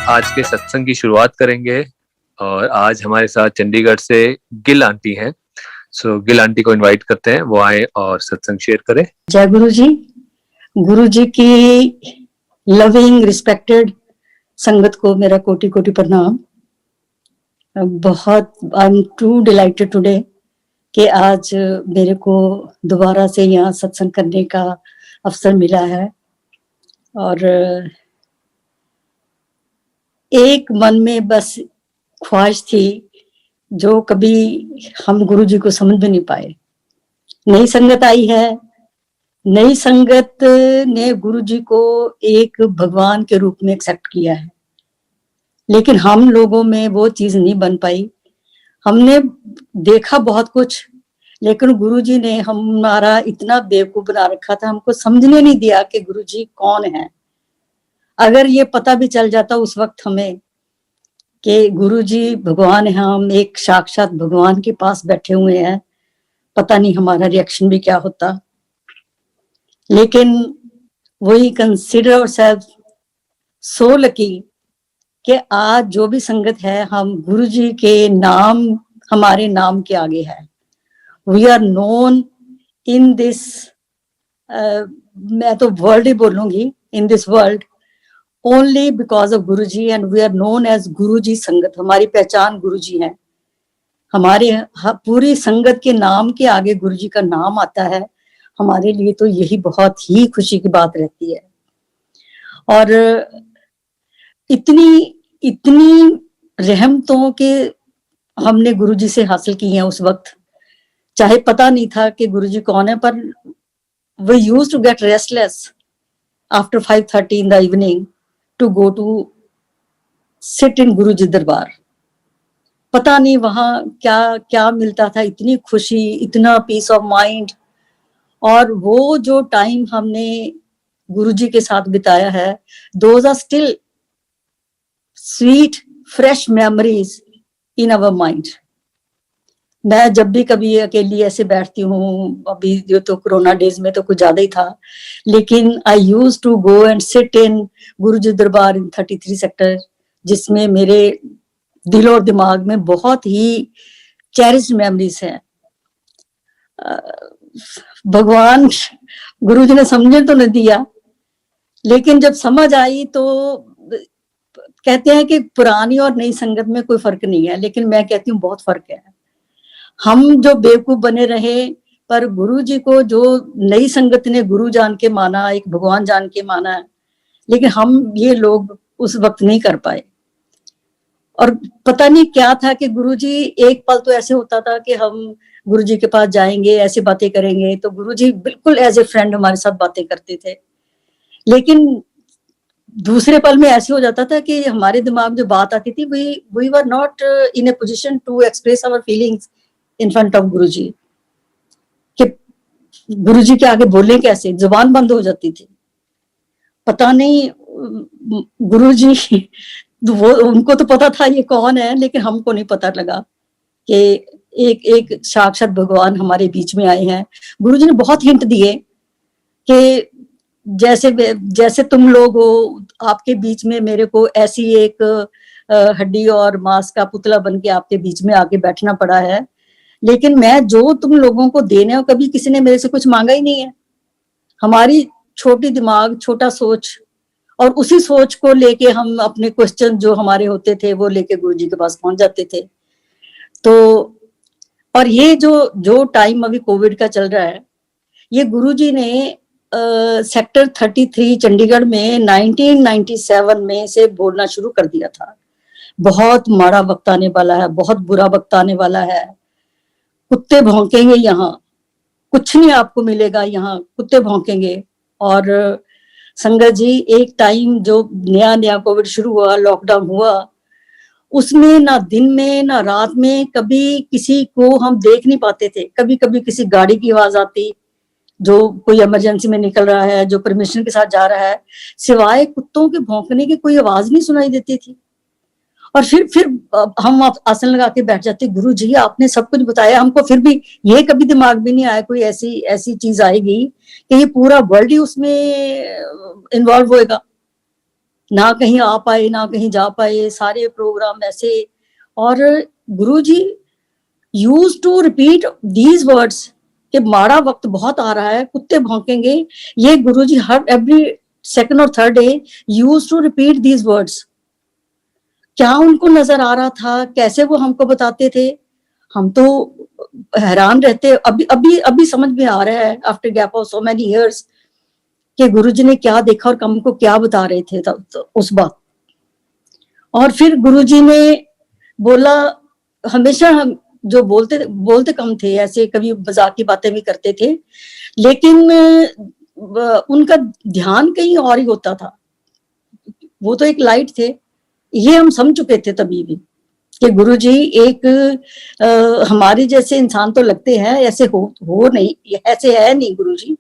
आज के सत्संग की शुरुआत करेंगे और आज हमारे साथ चंडीगढ़ से गिल आंटी हैं। सो गिल आंटी को इनवाइट करते हैं, वो आए और सत्संग शेयर करें। जय गुरु जी की लविंग रिस्पेक्टेड संगत को मेरा कोटि कोटि प्रणाम। बहुत I am too delighted today कि आज मेरे को दोबारा से यहाँ सत्संग करने का अवसर मिला है और एक मन में बस ख्वाहिश थी जो कभी हम गुरु जी को समझ भी नहीं पाए। नई संगत आई है, नई संगत ने गुरु जी को एक भगवान के रूप में एक्सेप्ट किया है, लेकिन हम लोगों में वो चीज नहीं बन पाई। हमने देखा बहुत कुछ, लेकिन गुरु जी ने हमारा इतना बेवकूफ बना रखा था, हमको समझने नहीं दिया कि गुरु जी कौन है। अगर ये पता भी चल जाता उस वक्त हमें कि गुरु जी भगवान है, हम एक साक्षात भगवान के पास बैठे हुए हैं, पता नहीं हमारा रिएक्शन भी क्या होता। लेकिन वही कंसिडर आवरसेल्फ सो लकी कि आज जो भी संगत है, हम गुरु जी के नाम, हमारे नाम के आगे है। We are known in this, मैं तो वर्ल्ड ही बोलूंगी, in this world only because of Guru ji, and we are known as Guru ji संगत। हमारी पहचान गुरु जी है। हमारे पूरी संगत के नाम के आगे गुरु जी का नाम आता है। हमारे लिए तो यही बहुत ही खुशी की बात रहती है। और इतनी रहमतों के हमने गुरु जी से हासिल की हैं उस वक्त, चाहे पता नहीं था कि गुरु जी कौन है, पर we used to get restless after 5:30 in the evening to go to sit in गुरु जी दरबार। पता नहीं वहां क्या क्या मिलता था, इतनी खुशी, इतना पीस ऑफ माइंड। और वो जो टाइम हमने गुरु जी के साथ बिताया है, those are still sweet fresh memories in our mind. मैं जब भी कभी अकेली ऐसे बैठती हूँ, अभी जो तो कोरोना डेज में तो कुछ ज्यादा ही था, लेकिन I use to go and sit in Guru ji दरबार इन 33 सेक्टर, जिसमें मेरे दिल और दिमाग में बहुत ही चेरिश्ड मेमोरीज हैं। भगवान गुरु जी ने समझने तो नहीं दिया, लेकिन जब समझ आई तो कहते हैं कि पुरानी और नई संगत में कोई फर्क नहीं है, लेकिन मैं कहती हूँ बहुत फर्क है। हम जो बेवकूफ बने रहे, पर गुरु जी को जो नई संगत ने गुरु जान के माना, एक भगवान जान के माना है, लेकिन हम ये लोग उस वक्त नहीं कर पाए। और पता नहीं क्या था कि गुरुजी, एक पल तो ऐसे होता था कि हम गुरुजी के पास जाएंगे, ऐसे बातें करेंगे, तो गुरुजी बिल्कुल एज ए फ्रेंड हमारे साथ बातें करते थे। लेकिन दूसरे पल में ऐसे हो जाता था कि हमारे दिमाग में जो बात आती थी, we were not in a position to express our feelings in front of Guruji, कि गुरुजी के आगे बोले कैसे, जुबान बंद हो जाती थी। पता नहीं गुरुजी, वो उनको तो पता था ये कौन है, लेकिन हमको नहीं पता लगा कि एक साक्षात भगवान हमारे बीच में आए हैं। गुरुजी ने बहुत हिंट दिए कि जैसे तुम लोग हो, आपके बीच में मेरे को ऐसी एक हड्डी और मांस का पुतला बन के आपके बीच में आके बैठना पड़ा है, लेकिन मैं जो तुम लोगों को देने हो, कभी किसी ने मेरे से कुछ मांगा ही नहीं है। हमारी छोटी दिमाग, छोटा सोच, और उसी सोच को लेके हम अपने क्वेश्चन जो हमारे होते थे वो लेके गुरुजी के पास पहुंच जाते थे। तो और ये जो टाइम अभी कोविड का चल रहा है, ये गुरुजी ने सेक्टर 33 चंडीगढ़ में 1997 में से बोलना शुरू कर दिया था। बहुत माड़ा वक्त आने वाला है, बहुत बुरा वक्त आने वाला है, कुत्ते भौंकेंगे, यहाँ कुछ नहीं आपको मिलेगा, यहाँ कुत्ते भौंकेंगे। और संगत जी, एक टाइम जो नया कोविड शुरू हुआ, लॉकडाउन हुआ, उसमें ना दिन में ना रात में कभी किसी को हम देख नहीं पाते थे। कभी कभी किसी गाड़ी की आवाज आती, जो कोई इमरजेंसी में निकल रहा है, जो परमिशन के साथ जा रहा है, सिवाय कुत्तों के भौंकने की कोई आवाज नहीं सुनाई देती थी। और फिर हम आसन लगा के बैठ जाते, गुरु जी आपने सब कुछ बताया हमको, फिर भी ये कभी दिमाग में नहीं आया कोई ऐसी चीज आएगी कि ये पूरा वर्ल्ड ही उसमें इन्वॉल्व होएगा। ना कहीं आ पाए ना कहीं जा पाए, सारे प्रोग्राम ऐसे। और Guruji used to repeat these words कि माड़ा वक्त बहुत आ रहा है, कुत्ते भौंकेंगे। ये गुरुजी हर एवरी सेकंड और third day used to repeat these words. क्या उनको नजर आ रहा था, कैसे वो हमको बताते थे, हम तो हैरान रहते। अभी अभी अभी समझ में आ रहा है after gap of so many years कि गुरुजी ने क्या देखा और हमको क्या बता रहे थे तब उस बात। और फिर गुरुजी ने बोला, हमेशा हम जो बोलते बोलते कम थे, ऐसे कभी मजाक की बातें भी करते थे, लेकिन उनका ध्यान कहीं और ही होता था। वो तो एक लाइट थे, ये हम समझ चुके थे तभी भी कि गुरुजी एक हमारे जैसे इंसान तो लगते हैं, ऐसे हो नहीं, ऐसे है नहीं गुरुजी।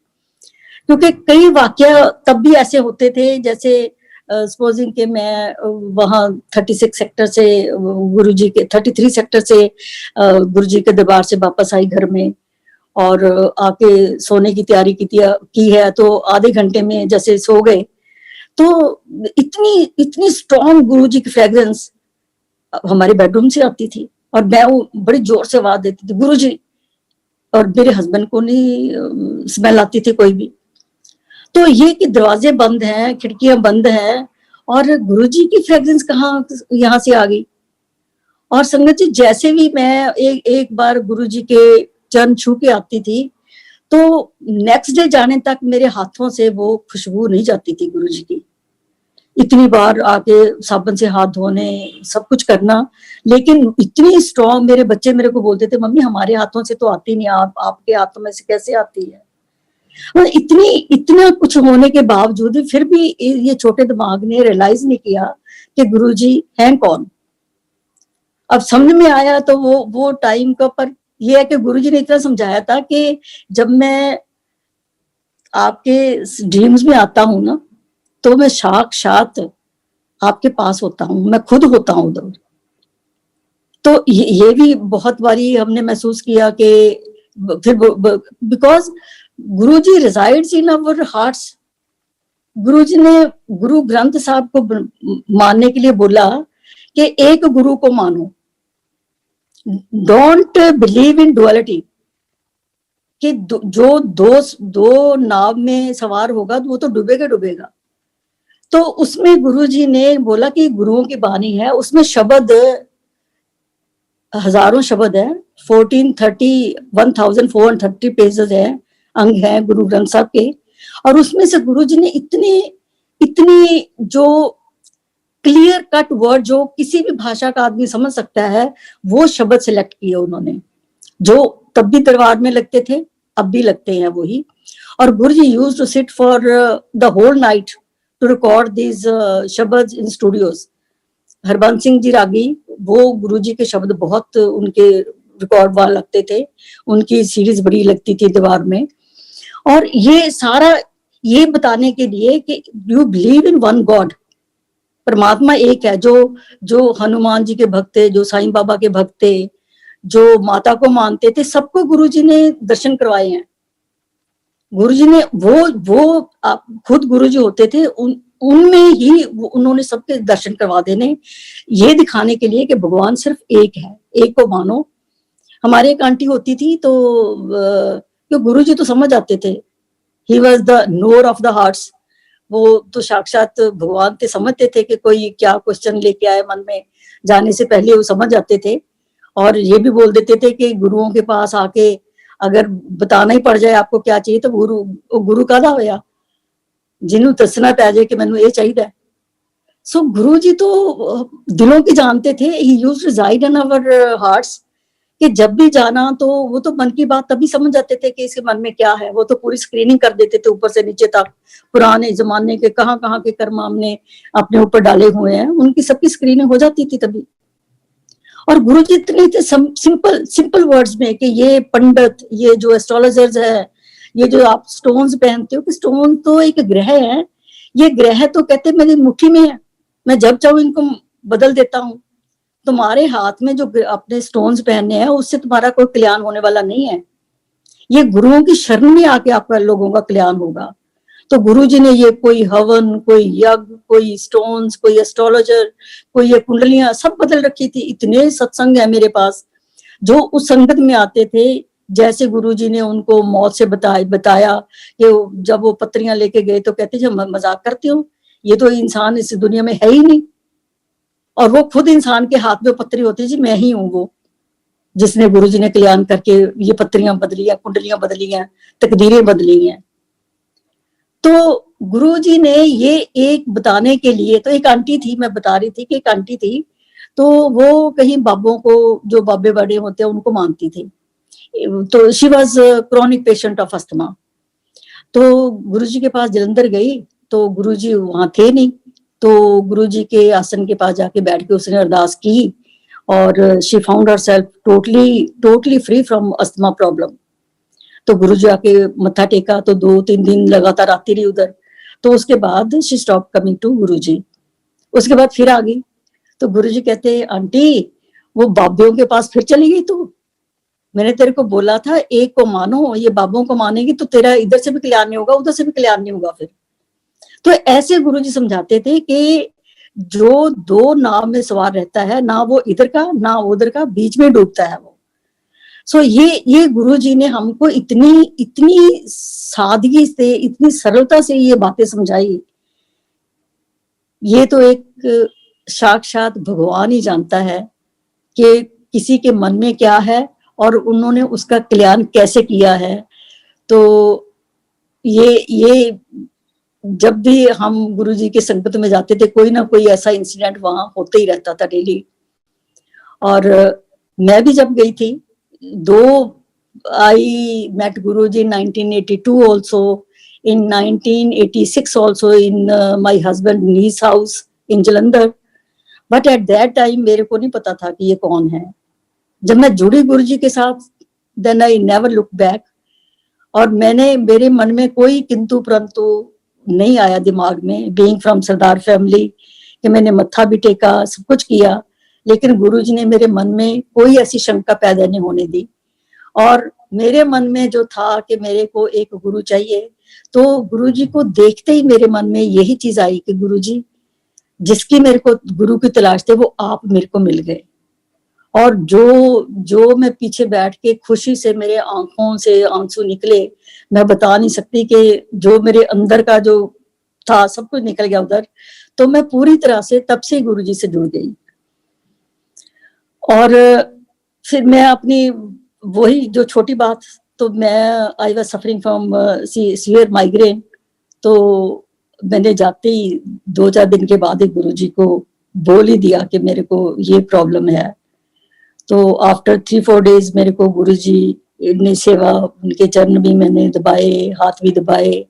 क्योंकि कई वाकया तब भी ऐसे होते थे, जैसे सपोजिंग के मैं वहां 36 सेक्टर से गुरुजी के 33 सेक्टर से गुरुजी के दरबार से वापस आई घर में, और आके सोने की तैयारी की है, तो आधे घंटे में जैसे सो गए, तो इतनी इतनी स्ट्रॉन्ग गुरुजी की फ्रेग्रेंस हमारे बेडरूम से आती थी, और मैं वो बड़ी जोर से आवाज देती थी, गुरुजी। और मेरे हस्बैंड को नहीं स्मेल आती थी कोई भी। तो ये कि दरवाजे बंद हैं, खिड़कियां बंद हैं, और गुरुजी की फ्रेग्रेंस कहाँ यहाँ से आ गई। और संगत जी, जैसे भी मैं एक बार गुरुजी के चरण छू के आती थी, तो नेक्स्ट डे जाने तक मेरे हाथों से वो खुशबू नहीं जाती थी गुरुजी की। इतनी बार आके साबुन से हाथ धोने, सब कुछ करना, लेकिन इतनी स्ट्रॉन्ग। मेरे बच्चे मेरे को बोलते थे, मम्मी हमारे हाथों से तो आती नहीं, आपके हाथों में से कैसे आती है। और इतना कुछ होने के बावजूद फिर भी ये छोटे दिमाग ने रियलाइज नहीं किया कि गुरुजी हैं कौन। अब समझ में आया तो वो टाइम का, पर ये है कि गुरुजी ने इतना समझाया था कि जब मैं आपके ड्रीम्स में आता हूं ना, तो मैं साक्षात आपके पास होता हूं, मैं खुद होता हूं उधर। तो ये भी बहुत बारी हमने महसूस किया कि फिर because Guruji resides in our hearts. Guruji ने गुरु ग्रंथ साहब को मानने के लिए बोला कि एक गुरु को मानो, डोंट बिलीव इन डुअलिटी, कि जो दो नाव में सवार होगा वो तो डूबेगा डूबेगा। तो उसमें गुरुजी ने बोला कि गुरुओं की बानी है, उसमें शब्द हजारों शब्द है, 1430 पेजेस है, अंग है गुरु ग्रंथ साहब के। और उसमें से गुरुजी ने इतनी जो क्लियर कट वर्ड जो किसी भी भाषा का आदमी समझ सकता है, वो शब्द सिलेक्ट किए उन्होंने, जो तब भी दरबार में लगते थे, अब भी लगते हैं वही। और Guruji used to sit for the whole night to record these शब्द इन स्टूडियोज। हरबंस सिंह जी रागी, वो गुरुजी के शब्द बहुत उनके रिकॉर्ड वहां लगते थे, उनकी सीरीज बड़ी लगती थी दरबार में। और ये सारा ये बताने के लिए कि you believe in one God, परमात्मा एक है। जो हनुमान जी के भक्त थे, जो साईं बाबा के भक्त थे, जो माता को मानते थे, सबको गुरुजी ने दर्शन करवाए हैं। गुरुजी ने वो खुद गुरुजी होते थे, उनमें ही उन्होंने सबके दर्शन करवा देने, ये दिखाने के लिए कि भगवान सिर्फ एक है, एक को मानो। हमारे एक आंटी होती थी, तो गुरुजी तो समझ आते थे, he was the NOR of the hearts. वो तो साक्षात भगवान थे, समझते थे कि कोई क्या क्वेश्चन लेके आए मन में, जाने से पहले वो समझ जाते थे। और ये भी बोल देते थे कि गुरुओं के पास आके अगर बताना ही पड़ जाए आपको क्या चाहिए, तो गुरु कादा होया जिन्हों दसना पै जाए कि मैनू ये चाहिए। सो गुरु जी तो दिलों की जानते थे, he used to reside in our hearts, कि जब भी जाना तो वो तो मन की बात तभी समझ जाते थे कि इसके मन में क्या है। वो तो पूरी स्क्रीनिंग कर देते थे ऊपर से नीचे तक, पुराने जमाने के कहाँ कहाँ के कर्म हमने अपने ऊपर डाले हुए हैं, उनकी सबकी स्क्रीनिंग हो जाती थी तभी। और गुरु जी इतने थे सिंपल वर्ड्स में कि ये पंडित, ये जो एस्ट्रोलॉजर्स है, ये जो आप स्टोन्स पहनते हो, कि स्टोन तो एक ग्रह है, ये ग्रह तो कहते मेरी मुट्ठी में है, मैं जब चाहूँ इनको बदल देता हूँ। तुम्हारे हाथ में जो अपने स्टोन्स पहनने हैं, उससे तुम्हारा कोई कल्याण होने वाला नहीं है। ये गुरुओं की शरण में आके आपका लोगों का कल्याण होगा। तो गुरुजी ने ये कोई हवन, कोई यज्ञ, कोई स्टोन्स, कोई एस्ट्रोलॉजर, कोई ये कुंडलियां सब बदल रखी थी। इतने सत्संग है मेरे पास जो उस संगत में आते थे। जैसे गुरुजी ने उनको मौत से बताया कि जब वो पत्रियां लेके गए तो कहते जब मजाक करती हूँ, ये तो इंसान इस दुनिया में है ही नहीं। और वो खुद इंसान के हाथ में पत्री होती जी, मैं ही हूँ वो जिसने गुरुजी ने कल्याण करके ये पत्रियां बदली हैं, कुंडलियां बदली हैं, तकदीरें बदली हैं। तो गुरुजी ने ये एक बताने के लिए, तो एक आंटी थी, मैं बता रही थी कि एक आंटी थी, तो वो कहीं बाबों को, जो बाबे बड़े होते हैं उनको मानती थी। तो she was chronic patient of asthma. तो गुरुजी के पास जलंधर गई तो गुरुजी वहां थे नहीं। तो गुरुजी के आसन के पास जाके बैठ के उसने अरदास की और she found herself totally free from asthma problem. तो गुरुजी आके मत्था टेका तो 2-3 दिन लगातार आती रही उधर। तो उसके बाद शी स्टॉप कमिंग टू गुरुजी। उसके बाद फिर आ गई तो गुरुजी कहते आंटी वो बाबियों के पास फिर चली गई तू? मैंने तेरे को बोला था एक को मानो, ये बाबों को मानेगी तो तेरा इधर से भी कल्याण नहीं होगा, उधर से भी कल्याण नहीं होगा फिर। तो ऐसे गुरुजी समझाते थे कि जो दो नाव में सवार रहता है, ना वो इधर का ना उधर का, बीच में डूबता है वो। सो ये गुरुजी ने हमको इतनी सादगी से, इतनी सरलता से ये बातें समझाई। ये तो एक साक्षात भगवान ही जानता है कि किसी के मन में क्या है और उन्होंने उसका कल्याण कैसे किया है। तो ये जब भी हम गुरुजी के संगत में जाते थे, कोई ना कोई ऐसा इंसिडेंट वहां होते ही रहता था डेली। और मैं भी जब गई थी, I met Guruji in 1982 also, in 1986 also in my husband niece house in Jalandhar, but at that time मेरे को नहीं पता था कि ये कौन है। जब मैं जुड़ी गुरुजी के साथ, then I never looked back, और मेरे मन में कोई किंतु परंतु नहीं आया दिमाग में, बीइंग फ्रॉम सरदार फैमिली, कि मैंने मत्था भी टेका, सब कुछ किया, लेकिन गुरुजी ने मेरे मन में कोई ऐसी शंका पैदा नहीं होने दी। और मेरे मन में जो था कि मेरे को एक गुरु चाहिए, तो गुरुजी को देखते ही मेरे मन में यही चीज आई कि गुरुजी जिसकी मेरे को गुरु की तलाश थी वो आप मेरे को मिल गए। और जो मैं पीछे बैठ के खुशी से मेरे आंखों से आंसू निकले, मैं बता नहीं सकती कि जो मेरे अंदर का जो था सब कुछ निकल गया उधर। तो मैं पूरी तरह से तब से गुरुजी से जुड़ गई। और फिर मैं अपनी वही जो छोटी बात, तो मैं I was suffering from severe migraine. तो मैंने जाते ही 2-4 दिन के बाद ही गुरुजी को बोल ही दिया कि मेरे को ये प्रॉब्लम है। तो आफ्टर 3-4 डेज मेरे को गुरुजी ने सेवा, उनके चरण भी मैंने दबाए, हाथ भी दबाए।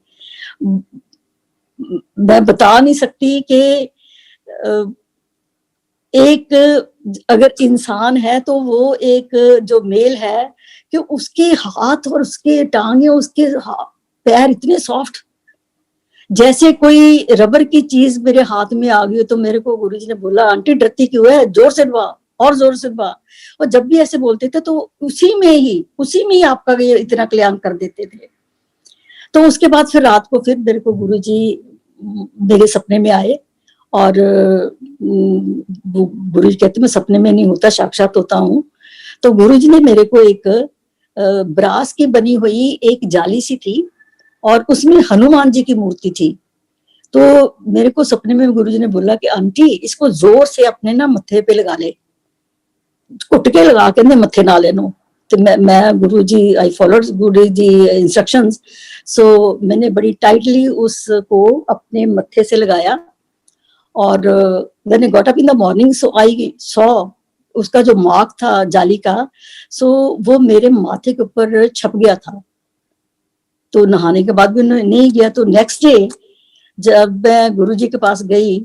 मैं बता नहीं सकती कि एक अगर इंसान है तो वो एक जो मेल है कि उसके हाथ और उसके टांगे, उसके पैर इतने सॉफ्ट, जैसे कोई रबर की चीज मेरे हाथ में आ गई। तो मेरे को गुरुजी ने बोला आंटी डरती क्यों है, जोर से दबा और जोर से दबा। और जब भी ऐसे बोलते थे तो उसी में ही आपका ये इतना कल्याण कर देते थे। तो उसके बाद फिर रात को फिर मेरे को गुरुजी मेरे सपने में आए और गुरुजी कहते मैं सपने में नहीं होता, साक्षात होता हूँ। तो गुरुजी ने मेरे को एक ब्रास की बनी हुई एक जाली सी थी और उसमें हनुमान जी की मूर्ति थी। तो मेरे को सपने में गुरुजी ने बोला कि आंटी इसको जोर से अपने ना मत्थे पे लगा ले, घुट के लगा के मत्थे ना लेनो। तो मैं गुरुजी आई फॉलोड गुरुजी इंस्ट्रक्शंस। सो मैंने बड़ी टाइटली उसको अपने मत्थे से लगाया और when I got up in the morning so I saw उसका जो मार्क था जाली का, सो वो मेरे माथे के ऊपर छप गया था। तो नहाने के बाद भी नहीं गया। तो नेक्स्ट डे जब मैं गुरुजी के पास गई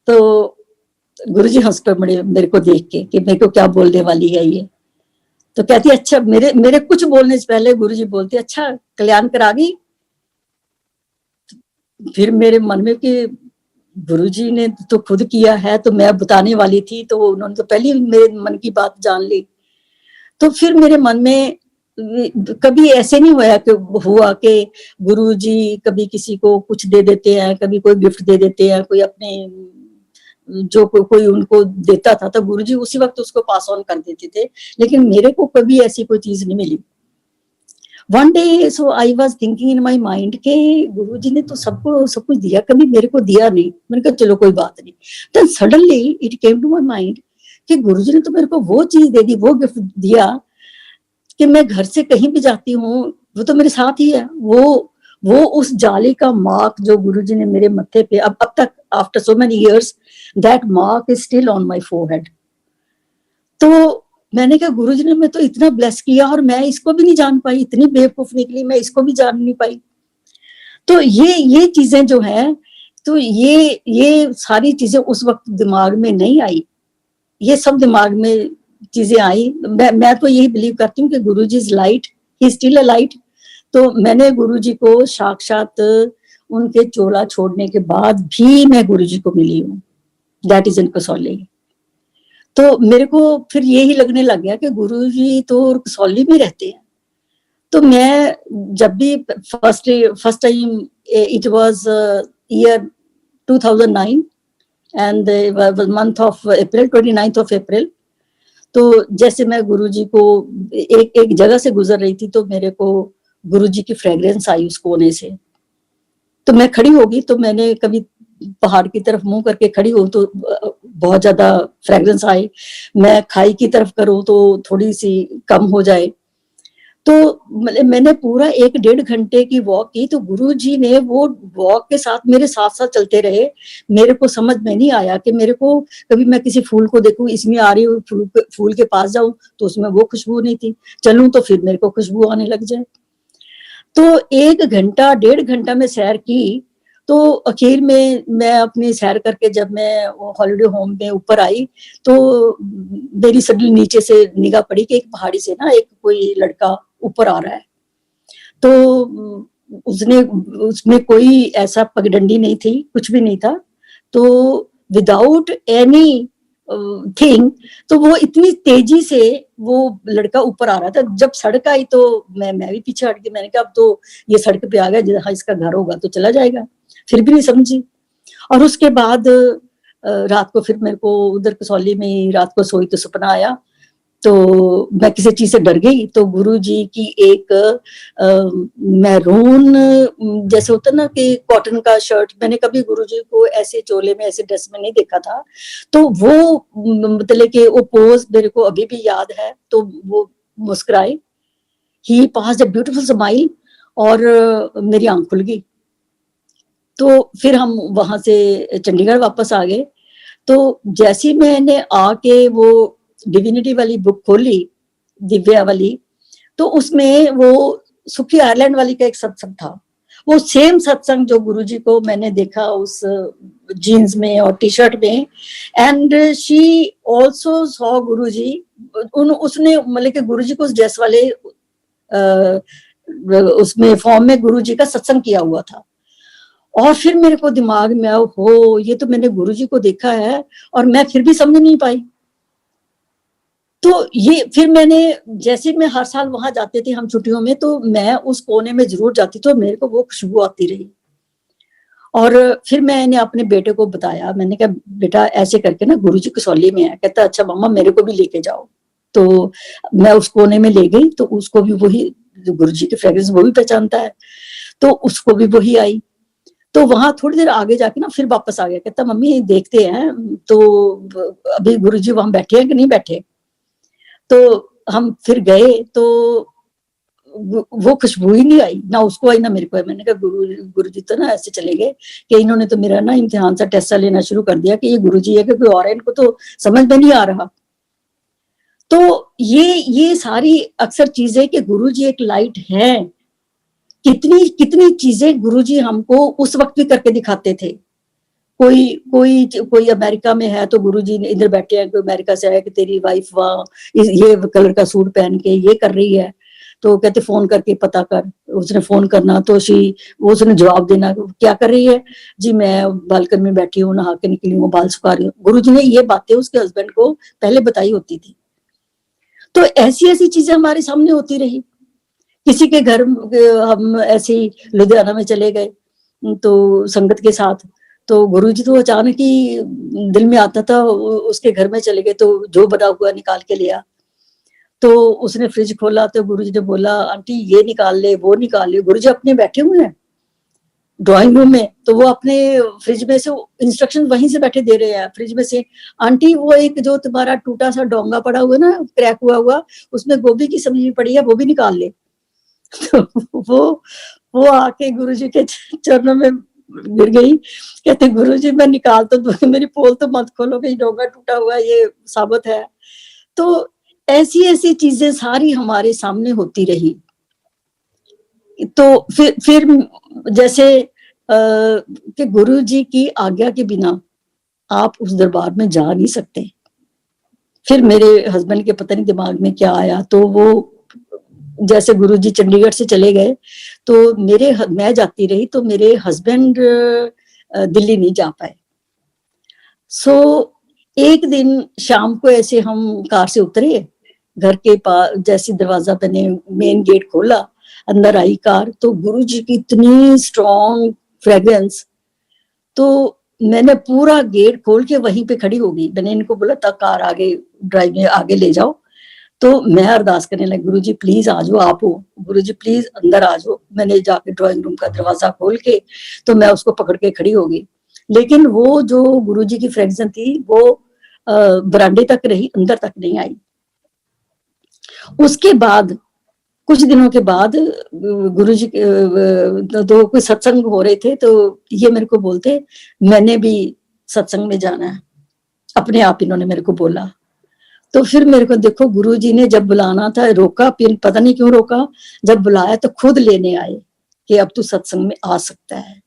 तो गुरुजी हंस पे मेरे को देख के कि मेरे को क्या बोलने वाली है ये। तो कहती अच्छा, मेरे कुछ बोलने से पहले गुरुजी बोलते अच्छा कल्याण करा गई। फिर मेरे मन में कि गुरुजी ने तो खुद किया है, तो मैं बताने वाली थी, तो उन्होंने तो पहले मेरे मन की बात जान ली। तो फिर मेरे मन में कभी ऐसे नहीं हुआ कि गुरुजी कभी किसी को कुछ दे देते हैं, कभी कोई गिफ्ट दे देते हैं, कोई अपने जो कोई उनको देता था तो गुरुजी उसी वक्त उसको पास ऑन कर देते थे, लेकिन मेरे को कभी ऐसी कोई चीज नहीं मिली। One day so I was thinking in my mind के गुरुजी ने तो सबको सब कुछ दिया, कभी मेरे को दिया नहीं। मैंने कहा चलो कोई बात नहीं। Then suddenly it came to my mind कि गुरुजी ने तो मेरे को वो चीज दे दी, वो गिफ्ट दिया कि मैं घर से कहीं भी जाती हूँ वो तो मेरे साथ ही है। वो उस जाली का मार्क जो गुरुजी ने मेरे मत्थे पे, अब तक after so many years that mark is still on my forehead. तो मैंने कहा गुरुजी ने मैं तो इतना ब्लेस किया और मैं इसको भी नहीं जान पाई, इतनी बेवकूफ निकली, मैं इसको भी जान नहीं पाई। तो ये चीजें जो है, तो ये सारी चीजें उस वक्त दिमाग में नहीं आई, ये सब दिमाग में चीजें आई। मैं तो यही बिलीव करती हूँ कि Guruji is light, he still a light. तो मैंने गुरुजी को साक्षात उनके चोला छोड़ने के बाद भी मैं गुरुजी को मिली हूँ, दैट इज इन कसौली। तो मेरे को फिर यही लगने लग गया कि गुरुजी तो कसौली में रहते हैं। तो मैं जब भी first time it was year 2009 and month of April, 29th of अप्रैल। तो जैसे मैं गुरुजी को एक जगह से गुजर रही थी तो मेरे को गुरुजी की फ्रेग्रेंस आई उस कोने से। तो मैं खड़ी होगी, तो मैंने कभी पहाड़ की तरफ मुंह करके खड़ी हो तो बहुत ज्यादा फ्रेग्रेंस आए, मैं खाई की तरफ करूं तो थोड़ी सी कम हो जाए। तो मैंने पूरा 1-1.5 घंटे की वॉक की। तो गुरुजी ने वो वॉक के साथ मेरे साथ साथ चलते रहे। मेरे को समझ में नहीं आया कि मेरे को कभी मैं किसी फूल को देखूं, इसमें आ रही हूँ, फूल के पास जाऊं तो उसमें वो खुशबू नहीं थी, चलूं तो फिर मेरे को खुशबू आने लग जाए। तो 1-1.5 घंटा में सैर की। तो आखिर में मैं अपनी सैर करके जब मैं हॉलिडे होम में ऊपर आई तो मेरी सडनली नीचे से निगाह पड़ी कि एक पहाड़ी से ना एक कोई लड़का ऊपर आ रहा है। तो उसमें कोई ऐसा पगडंडी नहीं थी, कुछ भी नहीं था। तो विदाउट एनी थिंग, तो वो इतनी तेजी से वो लड़का ऊपर आ रहा था। जब सड़क आई तो मैं भी पीछे हट गई। मैंने कहा अब तो ये सड़क पे आ गया, जहाँ इसका घर होगा तो चला जाएगा। फिर भी नहीं समझी। और उसके बाद रात को फिर मेरे को उधर कसौली में रात को सोई तो सपना आया। तो मैं किसी चीज से डर गई। तो गुरुजी की एक मैरून जैसे होता ना कि कॉटन का शर्ट, मैंने कभी गुरुजी को ऐसे चोले में ऐसे ड्रेस में नहीं देखा था। तो वो मतलब कि वो पोज मेरे को अभी भी याद है। तो वो मुस्कुराए, ही पास्ड अ ब्यूटीफुल स्माइल और मेरी आंख खुल गई। तो फिर हम वहां से चंडीगढ़ वापस आ गए। तो जैसे मैंने आके वो डिविनिटी वाली बुक खोली, दिव्या वाली, तो उसमें वो सुखी आयरलैंड वाली का एक सत्संग था। वो सेम सत्संग जो गुरुजी को मैंने देखा उस जीन्स में और टी शर्ट में। एंड शी ऑल्सो सॉ गुरुजी, उसने मतलब कि गुरुजी को उस ड्रेस वाले उसमें फॉर्म में गुरुजी का सत्संग किया हुआ था। और फिर मेरे को दिमाग में आया, हो ये तो मैंने गुरुजी को देखा है और मैं फिर भी समझ नहीं पाई। तो ये फिर मैंने, जैसे मैं हर साल वहां जाते थे हम छुट्टियों में, तो मैं उस कोने में जरूर जाती थी और मेरे को वो खुशबू आती रही। और फिर मैंने अपने बेटे को बताया, मैंने कहा बेटा ऐसे करके ना गुरुजी कसौली में है। कहता अच्छा मम्मा मेरे को भी लेके जाओ। तो मैं उस कोने में ले गई। तो उसको भी वही गुरुजी की फ्रेग्रेंस वो भी पहचानता है, तो उसको भी वही आई। तो वहां थोड़ी देर आगे जाके ना फिर वापस आ गया। कहता मम्मी देखते हैं तो अभी गुरुजी वहां बैठे हैं कि नहीं बैठे। तो हम फिर गए तो वो खुशबू ही नहीं आई, ना उसको आई ना मेरे को आई। मैंने कहा गुरुजी तो ना ऐसे चले गए कि इन्होंने तो मेरा ना इम्तिहान सा टेस्ट लेना शुरू कर दिया कि ये गुरुजी है कि कोई और है, इनको तो समझ में नहीं आ रहा। तो ये सारी अक्सर चीजें कि गुरुजी एक लाइट है। कितनी कितनी चीजें गुरुजी हमको उस वक्त भी करके दिखाते थे। कोई अमेरिका में है तो गुरुजी ने इधर बैठे हैं, कोई अमेरिका से आया कि तेरी वाइफ वहां ये कलर का सूट पहन के ये कर रही है, तो कहते फोन करके पता कर। उसने फोन करना तो उसने जवाब देना क्या कर रही है जी, मैं बालकनी में बैठी हूँ, नहा के निकली हूँ, बाल सुखा रही हूँ। गुरुजी ने ये बातें उसके हस्बैंड को पहले बताई होती थी। तो ऐसी ऐसी चीजें हमारे सामने होती रही। किसी के घर हम ऐसे ही लुधियाना में चले गए तो संगत के साथ, तो गुरुजी तो अचानक ही दिल में आता था, उसके घर में चले गए तो जो बना हुआ निकाल के लिया। तो उसने फ्रिज खोला तो गुरुजी ने बोला आंटी ये निकाल ले वो निकाल ले। गुरुजी अपने बैठे हुए हैं ड्राइंग रूम में, तो वो अपने फ्रिज में से इंस्ट्रक्शन वहीं से बैठे दे रहे हैं फ्रिज में से, आंटी वो एक जो तुम्हारा टूटा सा डोंगा पड़ा हुआ है ना, क्रैक हुआ हुआ, उसमें गोभी की सब्जी पड़ी है वो भी निकाल ले। तो वो आके गुरुजी के चरणों में गिर गई, कहते गुरुजी मैं निकाल तो दूंगी, मेरी पोल तो मत खोलो कि डोंगा टूटा हुआ है ये साबित है। तो ऐसी ऐसी चीजें सारी हमारे सामने होती रही। तो फिर जैसे कि गुरुजी की आज्ञा के बिना आप उस दरबार में जा नहीं सकते। फिर मेरे हस्बैंड के पता नहीं दिमाग में क्या आया, तो वो जैसे गुरुजी चंडीगढ़ से चले गए तो मैं जाती रही तो मेरे हस्बैंड दिल्ली नहीं जा पाए। सो एक दिन शाम को ऐसे हम कार से उतरे, घर के पास जैसे दरवाजा मैंने मेन गेट खोला, अंदर आई कार, तो गुरुजी की इतनी स्ट्रॉन्ग फ्रेग्रेंस, तो मैंने पूरा गेट खोल के वहीं पे खड़ी हो गई। मैंने इनको बोला था कार आगे ड्राइव में आगे ले जाओ, तो मैं अरदास करने लगी गुरुजी प्लीज आ जाओ, आप हो गुरुजी प्लीज अंदर आ जाओ। मैंने जाके ड्राइंग रूम का दरवाजा खोल के तो मैं उसको पकड़ के खड़ी हो गई, लेकिन वो जो गुरुजी की फ्रेग्रेंस थी वो बरामदे तक रही, अंदर तक नहीं आई। उसके बाद कुछ दिनों के बाद गुरुजी दो कोई सत्संग हो रहे थे, तो ये मेरे को बोलते मैंने भी सत्संग में जाना है, अपने आप इन्होंने मेरे को बोला। तो फिर मेरे को देखो गुरुजी ने जब बुलाना था रोका, पता नहीं क्यों रोका, जब बुलाया तो खुद लेने आए कि अब तू सत्संग में आ सकता है।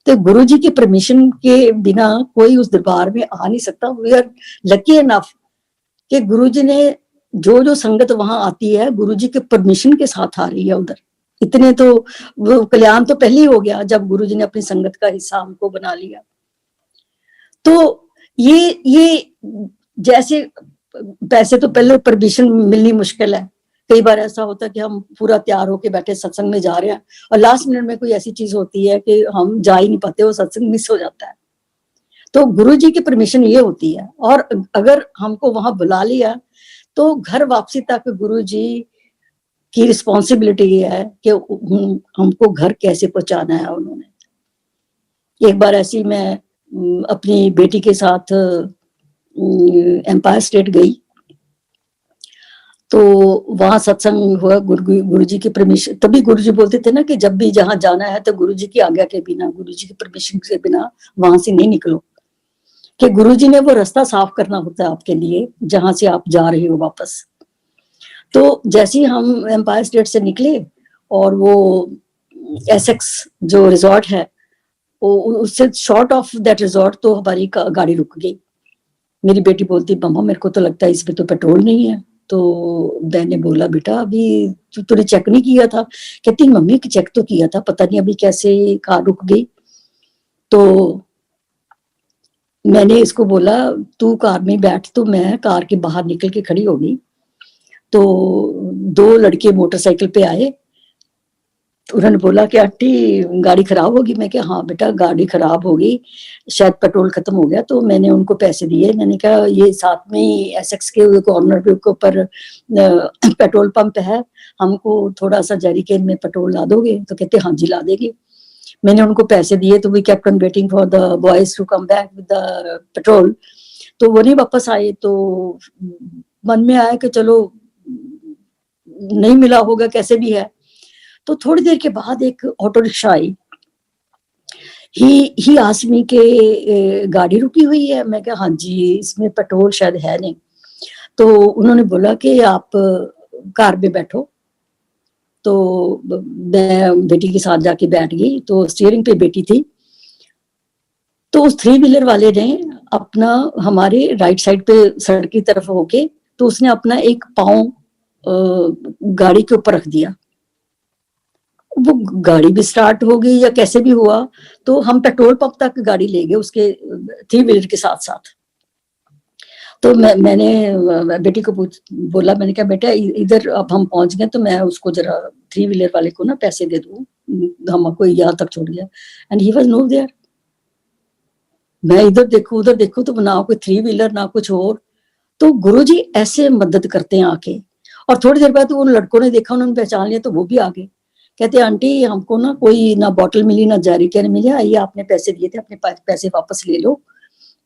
तो गुरुजी की परमिशन के बिना कोई उस दरबार में आ नहीं सकता। वी आर लकी इनफ कि गुरुजी ने जो संगत वहां आती है गुरुजी के परमिशन के साथ आ रही है उधर। इतने तो वो कल्याण तो पहले ही हो गया जब गुरुजी ने अपनी संगत का हिस्सा हमको बना लिया। तो ये जैसे पैसे तो पहले परमिशन मिलनी मुश्किल है, कई बार ऐसा होता है कि हम पूरा तैयार होके बैठे सत्संग में जा रहे हैं और लास्ट मिनट में कोई ऐसी चीज होती है कि हम जा ही नहीं पाते, वो सत्संग मिस हो जाता है। तो गुरुजी की परमिशन ये होती है, और अगर हमको वहां बुला लिया तो घर वापसी तक गुरुजी की रिस्पॉन्सिबिलिटी ये है कि हमको घर कैसे पहुंचाना है। उन्होंने एक बार ऐसी मैं अपनी बेटी के साथ एम्पायर स्टेट गई, तो वहां सत्संग हुआ, गुरुजी की परमिशन, तभी गुरुजी बोलते थे ना कि जब भी जहां जाना है तो गुरुजी की आज्ञा के बिना, गुरुजी की परमिशन के बिना वहां से नहीं निकलो, कि गुरुजी ने वो रास्ता साफ करना होता है आपके लिए जहां से आप जा रहे हो वापस। तो जैसे ही हम एम्पायर स्टेट से निकले और वो एसेक्स जो रिजॉर्ट है उससे शॉर्ट ऑफ दैट रिजॉर्ट तो हमारी गाड़ी रुक गई। मेरी बेटी बोलती मम्मा मेरे को तो लगता है इसमें तो पेट्रोल नहीं है। तो मैंने बोला बेटा अभी तूने चेक नहीं किया था? कहती मम्मी चेक तो किया था, पता नहीं अभी कैसे कार रुक गई। तो मैंने इसको बोला तू कार में बैठ, तो मैं कार के बाहर निकल के खड़ी हो गई। तो दो लड़के मोटरसाइकिल पे आए, उन्होंने बोला कि आंटी गाड़ी खराब होगी। मैं क्या हाँ बेटा गाड़ी खराब होगी, शायद पेट्रोल खत्म हो गया। तो मैंने उनको पैसे दिए, मैंने कहा ये साथ में ही एसेक्स के कॉर्नर के ऊपर पेट्रोल पंप है, हमको थोड़ा सा जैरिकेन में पेट्रोल ला दोगे? तो कहते हाँ जी ला देंगे। मैंने उनको पैसे दिए, तो we kept on waiting for the boys to come back with the petrol. तो वो नहीं वापस आए, तो मन में आया कि चलो नहीं मिला होगा कैसे भी है। तो थोड़ी देर के बाद एक ऑटो रिक्शा आई, ही आसमी के गाड़ी रुकी हुई है। मैं कहा हाँ जी इसमें पेट्रोल शायद है नहीं। तो उन्होंने बोला कि आप कार में बैठो। तो मैं बेटी के साथ जाके बैठ गई, तो स्टीयरिंग पे बेटी थी। तो उस 3 व्हीलर वाले ने अपना हमारे राइट साइड पे सड़क की तरफ होके, तो उसने अपना एक पाँव गाड़ी के ऊपर रख दिया। वो गाड़ी भी स्टार्ट हो गई या कैसे भी हुआ, तो हम पेट्रोल पंप तक गाड़ी ले गए उसके 3 व्हीलर के साथ साथ। तो मैंने बेटी को बोला, मैंने कहा बेटा इधर अब हम पहुंच गए तो मैं उसको जरा 3 व्हीलर वाले को ना पैसे दे दूं, हमको यहाँ तक छोड़ गया। And he was no there. मैं इधर देखूं उधर देखूं तो ना कोई 3 व्हीलर ना कुछ और। तो गुरुजी ऐसे मदद करते हैं आके। और थोड़ी देर बाद उन लड़कों ने देखा, उन्होंने पहचान लिया, तो वो भी आ गए। कहते आंटी हमको ना कोई ना बॉटल मिली ना जारी कहने मिली, आइए आपने पैसे दिए थे, अपने पैसे वापस ले लो।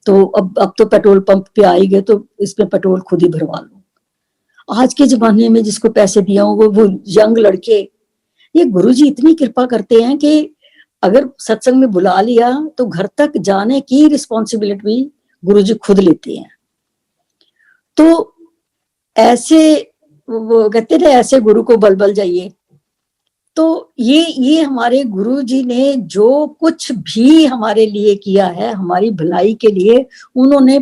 तो अब तो पेट्रोल पंप पे आ ही गए तो इसमें पेट्रोल खुद ही भरवा लो। आज के जमाने में जिसको पैसे दिया हो वो यंग लड़के, ये गुरुजी इतनी कृपा करते हैं कि अगर सत्संग में बुला लिया तो घर तक जाने की रिस्पॉन्सिबिलिटी भी गुरुजी खुद लेते हैं। तो ऐसे वो कहते थे ऐसे गुरु को बल बल जाइए। तो ये हमारे गुरु जी ने जो कुछ भी हमारे लिए किया है, हमारी भलाई के लिए, उन्होंने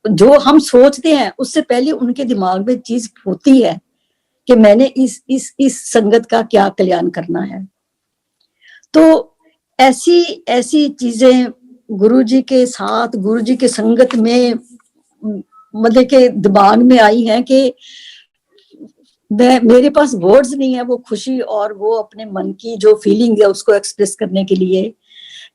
जो हम सोचते हैं उससे पहले उनके दिमाग में चीज होती है कि मैंने इस संगत का क्या कल्याण करना है। तो ऐसी ऐसी चीजें गुरुजी के साथ, गुरुजी के संगत में मतलब के दिमाग में आई है कि मेरे पास वर्ड्स नहीं है वो खुशी और वो अपने मन की जो फीलिंग है उसको एक्सप्रेस करने के लिए,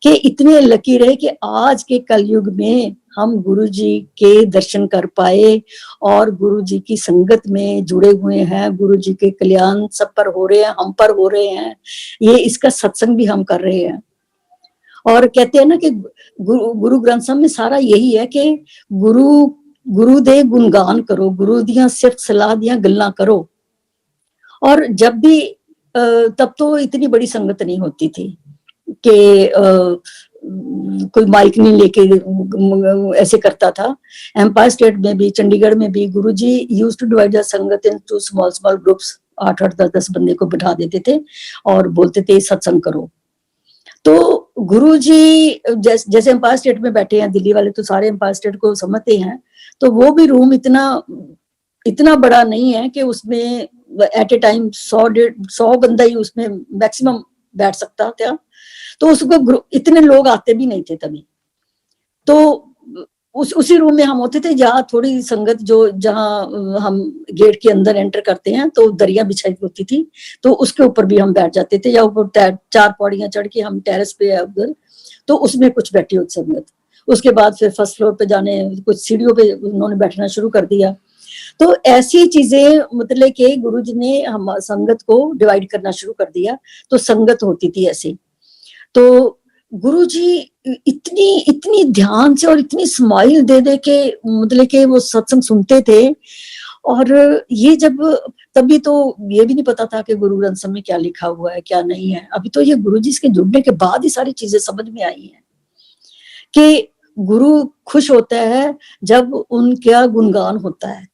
कि इतने लकी रहे कि आज के कलयुग में हम गुरुजी के दर्शन कर पाए और गुरुजी की संगत में जुड़े हुए हैं। गुरुजी के कल्याण सब पर हो रहे हैं, हम पर हो रहे हैं, ये इसका सत्संग भी हम कर रहे हैं। और कहते हैं ना कि गुरु ग्रंथ साहब में सारा यही है कि गुरु दे गुणगान करो, गुरु दियां सिर्फ सलाह दियां गल्लां करो। और जब भी तब तो इतनी बड़ी संगत नहीं होती थी कि कोई माइक नहीं लेके ऐसे करता था। एम्पायर स्टेट में भी, चंडीगढ़ में भी गुरुजी यूज्ड टू डिवाइड द संगत इनटू स्मॉल स्मॉल ग्रुप्स। 8-8 10-10 बंदे को बिठा देते थे और बोलते थे सत्संग करो। तो गुरुजी जैसे एम्पायर स्टेट में बैठे हैं, दिल्ली वाले तो सारे एम्पायर स्टेट को समझते हैं, तो वो भी रूम इतना बड़ा नहीं है कि उसमें एट ए टाइम 100 बंदा ही उसमें मैक्सिमम बैठ सकता था। तो उसको इतने लोग आते भी नहीं थे तभी। तो उसी रूम में हम होते थे, जहाँ थोड़ी संगत जो जहाँ हम गेट के अंदर एंटर करते हैं तो दरिया बिछाई होती थी, तो उसके ऊपर भी हम बैठ जाते थे, या ऊपर 4 पौड़ियां चढ़ के हम टेरेस पे है उधर, तो उसमें कुछ बैठी होती संगत। उसके बाद फिर फर्स्ट फ्लोर पे जाने कुछ सीढ़ियों पे उन्होंने बैठना शुरू कर दिया। तो ऐसी चीजें मतलब कि गुरुजी ने हम संगत को डिवाइड करना शुरू कर दिया, तो संगत होती थी ऐसी। तो गुरुजी इतनी ध्यान से और इतनी स्माइल दे के मतलब के वो सत्संग सुनते थे। और ये जब तभी तो ये भी नहीं पता था कि गुरु ग्रंथ साहब में क्या लिखा हुआ है क्या नहीं है। अभी तो ये गुरुजी के जुड़ने के बाद ही सारी चीजें समझ में आई हैं कि गुरु खुश होता है जब उनका गुणगान होता है,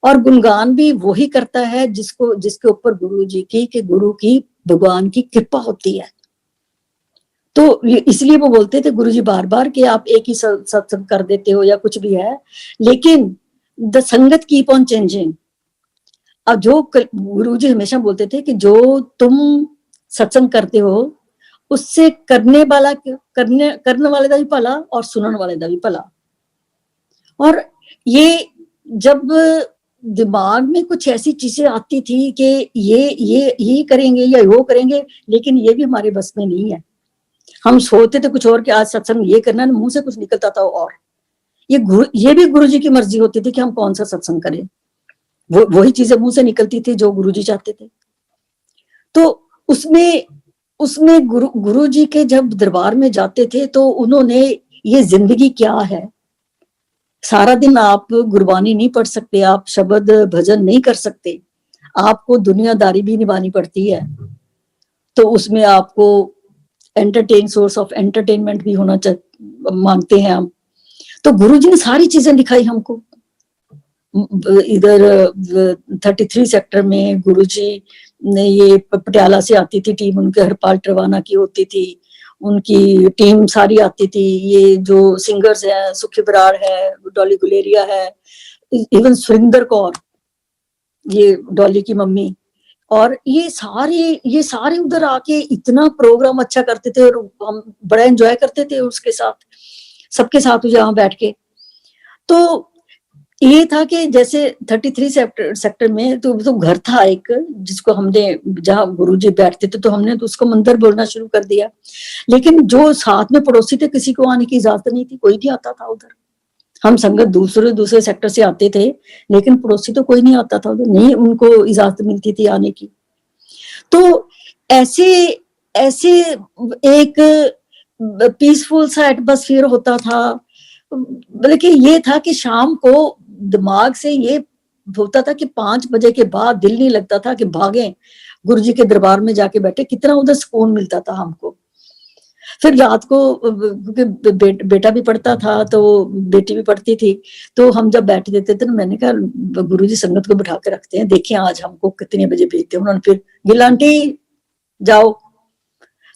और गुणगान भी वही करता है जिसके ऊपर गुरु की भगवान की कृपा होती है। तो इसलिए वो बोलते थे गुरुजी बार बार कि आप एक ही सत्संग कर देते हो या कुछ भी है, लेकिन द संगत कीप ऑन चेंजिंग। अब जो गुरुजी हमेशा बोलते थे कि जो तुम सत्संग करते हो उससे करने वाले का भी भला और सुनने वाले का भी भला। और ये जब दिमाग में कुछ ऐसी चीजें आती थी कि ये करेंगे या वो करेंगे, लेकिन ये भी हमारे बस में नहीं है। हम सोचते थे कुछ और कि आज सत्संग ये करना, मुंह से कुछ निकलता था और ये भी गुरुजी की मर्जी होती थी कि हम कौन सा सत्संग करें। वही चीजें मुंह से निकलती थी जो गुरुजी चाहते थे। तो उसमें गुरुजी के जब दरबार में जाते थे तो उन्होंने ये जिंदगी क्या है, सारा दिन आप गुरबानी नहीं पढ़ सकते, आप शब्द भजन नहीं कर सकते, आपको दुनियादारी भी निभानी पड़ती है, तो उसमें आपको सोर्स ऑफ एंटरटेनमेंट भी होना मांगते हैं हम। तो गुरुजी ने सारी चीजें दिखाई हमको। इधर 33 सेक्टर में गुरुजी ने, ये पटियाला से आती थी टीम, उनके हरपाल टरवाना की होती थी, उनकी टीम सारी आती थी। ये जो सिंगर्स हैं, सुखी बराड़ है, डॉली गुलेरिया है, इवन सुरिंदर कौर, ये डॉली की मम्मी, और ये सारे उधर आके इतना प्रोग्राम अच्छा करते थे और हम बड़ा एंजॉय करते थे उसके साथ। सबके साथ वहां बैठ के। तो ये था कि जैसे 33 सेक्टर में तो घर था एक, जिसको हमने, जहाँ गुरुजी बैठते थे, तो हमने तो उसको मंदिर बोलना शुरू कर दिया। लेकिन जो साथ में पड़ोसी थे, किसी को आने की इजाजत नहीं थी, कोई नहीं आता था उधर। हम संगत दूसरे दूसरे सेक्टर से आते थे, लेकिन पड़ोसी तो कोई नहीं आता था उधर, नहीं उनको इजाजत मिलती थी आने की। तो ऐसे ऐसे एक पीसफुल सा एटमॉस्फेयर होता था। बल्कि ये था कि शाम को दिमाग से ये होता था कि 5 बजे के बाद दिल नहीं लगता था कि भागे गुरुजी के दरबार में जाके बैठे, कितना उधर सुकून मिलता था हमको। फिर रात को क्योंकि बेटा भी पढ़ता था तो बेटी भी पढ़ती थी, तो हम जब बैठ देते थे ना, मैंने कहा गुरुजी संगत को बिठा के रखते हैं, देखिए आज हमको कितने बजे भेजते हैं। उन्होंने फिर गिल आंटी जाओ।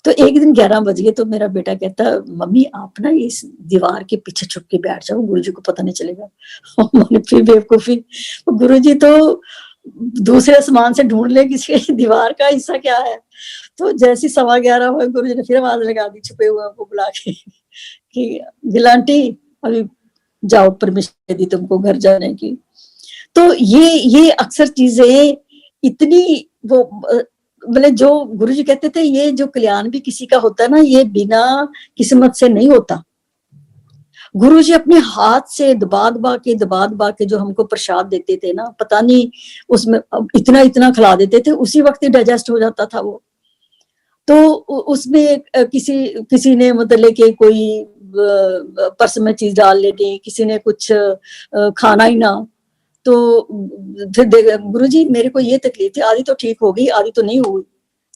तो एक दिन 11 बज गए, तो मेरा बेटा कहता, मम्मी आप ना इस दीवार के पीछे छुप के बैठ जाओ, गुरुजी को पता नहीं चलेगा। मैंने फिर बेवकूफी, गुरुजी तो दूसरे आसमान से ढूंढ ले किसी दीवार का हिस्सा क्या है। तो जैसी 11:15 हुए, गुरुजी ने फिर आवाज लगा दी छुपे हुए को बुला के कि गिलांटी अभी जाओ, परमिशन दी तुमको घर जाने की। तो ये अक्सर चीजें इतनी वो, मतलब जो गुरुजी कहते थे, ये जो कल्याण भी किसी का होता है ना, ये बिना किस्मत से नहीं होता। गुरुजी अपने हाथ से दबा दबा के जो हमको प्रसाद देते थे ना, पता नहीं उसमें इतना इतना खिला देते थे, उसी वक्त ही डाइजेस्ट हो जाता था वो। तो उसमें किसी ने मतलब कि कोई पर्स में चीज डाल लेनी, किसी ने कुछ खाना ही ना। तो फिर गुरुजी मेरे को ये तकलीफ थी, आधी तो ठीक हो गई, आधी तो नहीं हुई।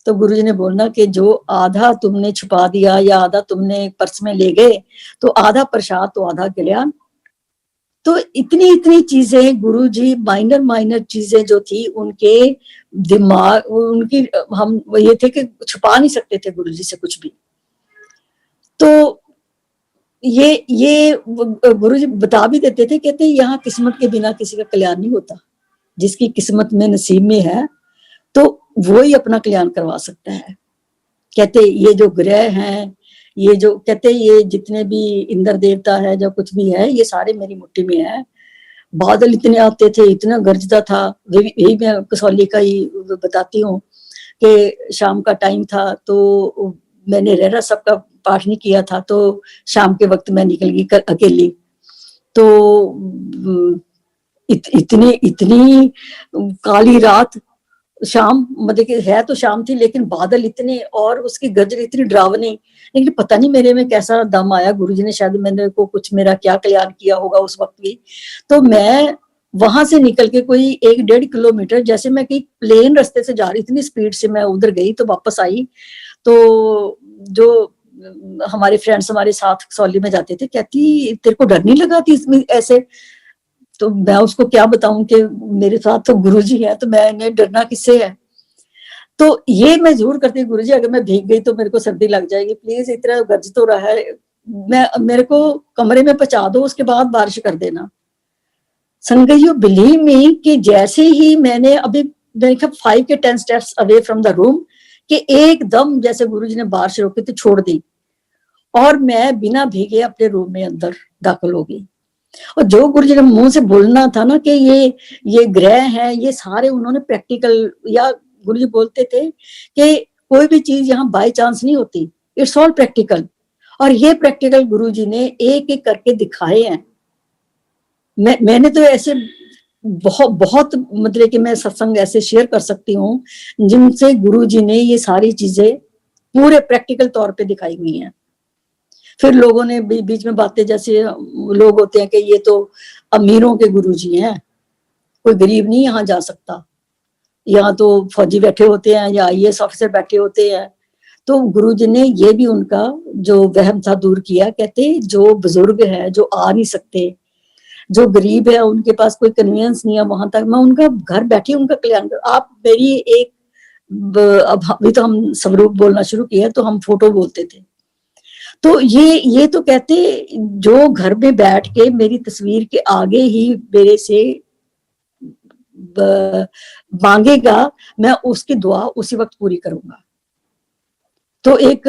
तो गुरुजी ने बोलना कि जो आधा तुमने छुपा दिया या आधा तुमने पर्स में ले गए, तो आधा प्रसाद तो आधा कल्याण। तो इतनी इतनी चीजें गुरुजी, माइनर माइनर चीजें जो थी उनके दिमाग, उनकी हम ये थे कि छुपा नहीं सकते थे गुरुजी से कुछ भी। तो ये गुरुजी बता भी देते थे, कहते यहाँ किस्मत के बिना किसी का कल्याण नहीं होता, जिसकी किस्मत में नसीब में है तो वो ही अपना कल्याण करवा सकता है। कहते ये जो ग्रह हैं, ये जो कहते ये जितने भी इंद्र देवता है, जो कुछ भी है, ये सारे मेरी मुट्ठी में है। बादल इतने आते थे, इतना गरजता था, यही मैं कसौली का ही बताती हूँ कि शाम का टाइम था, तो मैंने रहरा सबका पाठ नहीं किया था, तो शाम के वक्त मैं निकल गई अकेली। तो इतनी काली रात, शाम मतलब कि है तो शाम थी, लेकिन बादल इतने और उसकी गरज इतनी डरावनी। लेकिन पता नहीं मेरे में कैसा दम आया, गुरुजी ने शायद मैंने को कुछ मेरा क्या कल्याण किया होगा उस वक्त भी। तो मैं वहां से निकल के कोई 1-1.5 किलोमीटर, जैसे मैं कहीं प्लेन रास्ते से जा रही, इतनी स्पीड से मैं उधर गई, तो वापस आई। तो जो हमारे फ्रेंड्स हमारे साथ सौली में जाते थे, कहती तेरे को डर नहीं लगा थी इसमें ऐसे? तो मैं उसको क्या बताऊं कि मेरे साथ तो गुरुजी है, तो मैंने डरना किससे है। तो ये मैं जरूर करती हूँ, गुरुजी अगर मैं भीग गई तो मेरे को सर्दी लग जाएगी, प्लीज इतना गरज तो रहा है, मेरे को कमरे में पहुंचा दो, उसके बाद बारिश कर देना। संगत यू बिलीव मी कि जैसे ही मैंने अभी 5 के 10 steps away from the room, कि एकदम जैसे गुरुजी ने बारिश रोकी तो छोड़ दी, और मैं बिना भीगे अपने रूम में अंदर दाखिल हो गई। और जो गुरुजी ने मुंह से बोलना था ना कि ये ग्रह है, ये सारे उन्होंने प्रैक्टिकल, या गुरुजी बोलते थे कि कोई भी चीज यहाँ बाय चांस नहीं होती, इट्स ऑल प्रैक्टिकल। और ये प्रैक्टिकल गुरुजी ने एक एक करके दिखाए हैं। मैंने तो ऐसे बहुत मतलब कि मैं सत्संग ऐसे शेयर कर सकती हूँ जिनसे गुरुजी ने ये सारी चीजें पूरे प्रैक्टिकल तौर पे दिखाई हुई हैं। फिर लोगों ने बीच में बातें, जैसे लोग होते हैं कि ये तो अमीरों के गुरुजी हैं, कोई गरीब नहीं यहाँ जा सकता, यहाँ तो फौजी बैठे होते हैं या आईएएस ऑफिसर बैठे होते हैं। तो गुरुजी ने ये भी उनका जो वहम था दूर किया। कहते जो बुजुर्ग है, जो आ नहीं सकते, जो गरीब है, उनके पास कोई कन्वीनियंस नहीं है वहां तक, मैं उनका घर बैठी उनका कल्याण कर। आप मेरी एक, अब अभी तो हम स्वरूप बोलना शुरू किया, तो हम फोटो बोलते थे। तो ये तो कहते जो घर में बैठ के मेरी तस्वीर के आगे ही मेरे से मांगेगा, मैं उसकी दुआ उसी वक्त पूरी करूंगा। तो एक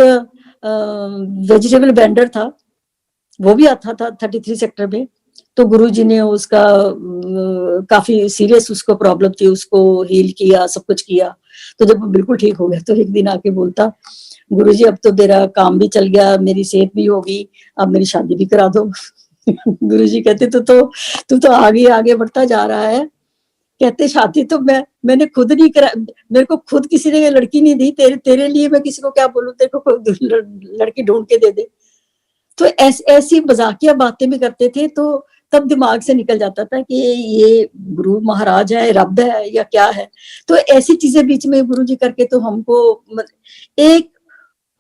वेजिटेबल वेंडर था, वो भी आता था 33 सेक्टर में। तो गुरुजी ने उसका काफी सीरियस उसको प्रॉब्लम थी, उसको हील किया, सब कुछ किया। तो जब वो बिल्कुल ठीक हो गया तो एक दिन आके बोलता, गुरुजी अब तो मेरा काम भी चल गया, मेरी सेहत भी होगी, अब मेरी शादी भी करा दो। गुरुजी कहते तू तो आगे आगे बढ़ता जा रहा है। कहते शादी तो मैंने खुद नहीं करा, मेरे को खुद किसी ने लड़की नहीं दी, तेरे लिए मैं किसी को क्या बोलूं, तेरे को कोई लड़की ढूंढ के दे दे। तो ऐसी मजाकिया बातें भी करते थे। तो तब दिमाग से निकल जाता था कि ये गुरु महाराज है, रब है या क्या है। तो ऐसी चीजें बीच में गुरु जी करके तो हमको एक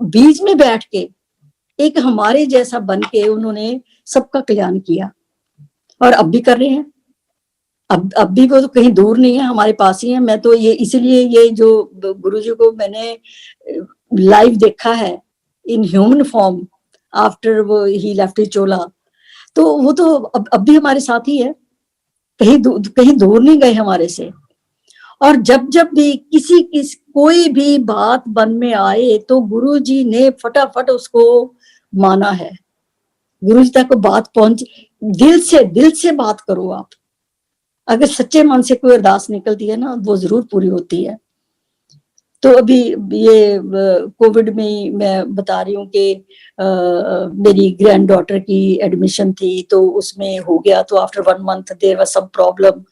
बीच में बैठ के एक हमारे जैसा बन के उन्होंने सबका कल्याण किया, और अब भी कर रहे हैं। अब भी वो तो कहीं दूर नहीं है, हमारे पास ही है। मैं तो ये इसीलिए ये जो गुरुजी को मैंने लाइव देखा है इन ह्यूमन फॉर्म आफ्टर वो ही लेफ्ट चोला, तो वो तो अब भी हमारे साथ ही है, कहीं दूर नहीं गए हमारे से। और जब जब भी कोई भी बात मन में आए तो गुरुजी ने फटाफट उसको माना है। गुरुजी तक बात पहुंच, दिल से बात करो आप। अगर सच्चे मन से कोई अरदास निकलती है ना, वो जरूर पूरी होती है। तो अभी ये कोविड में ही मैं बता रही हूँ कि मेरी ग्रैंड डॉटर की एडमिशन थी, तो उसमें हो गया। तो after 1 month there was some problem,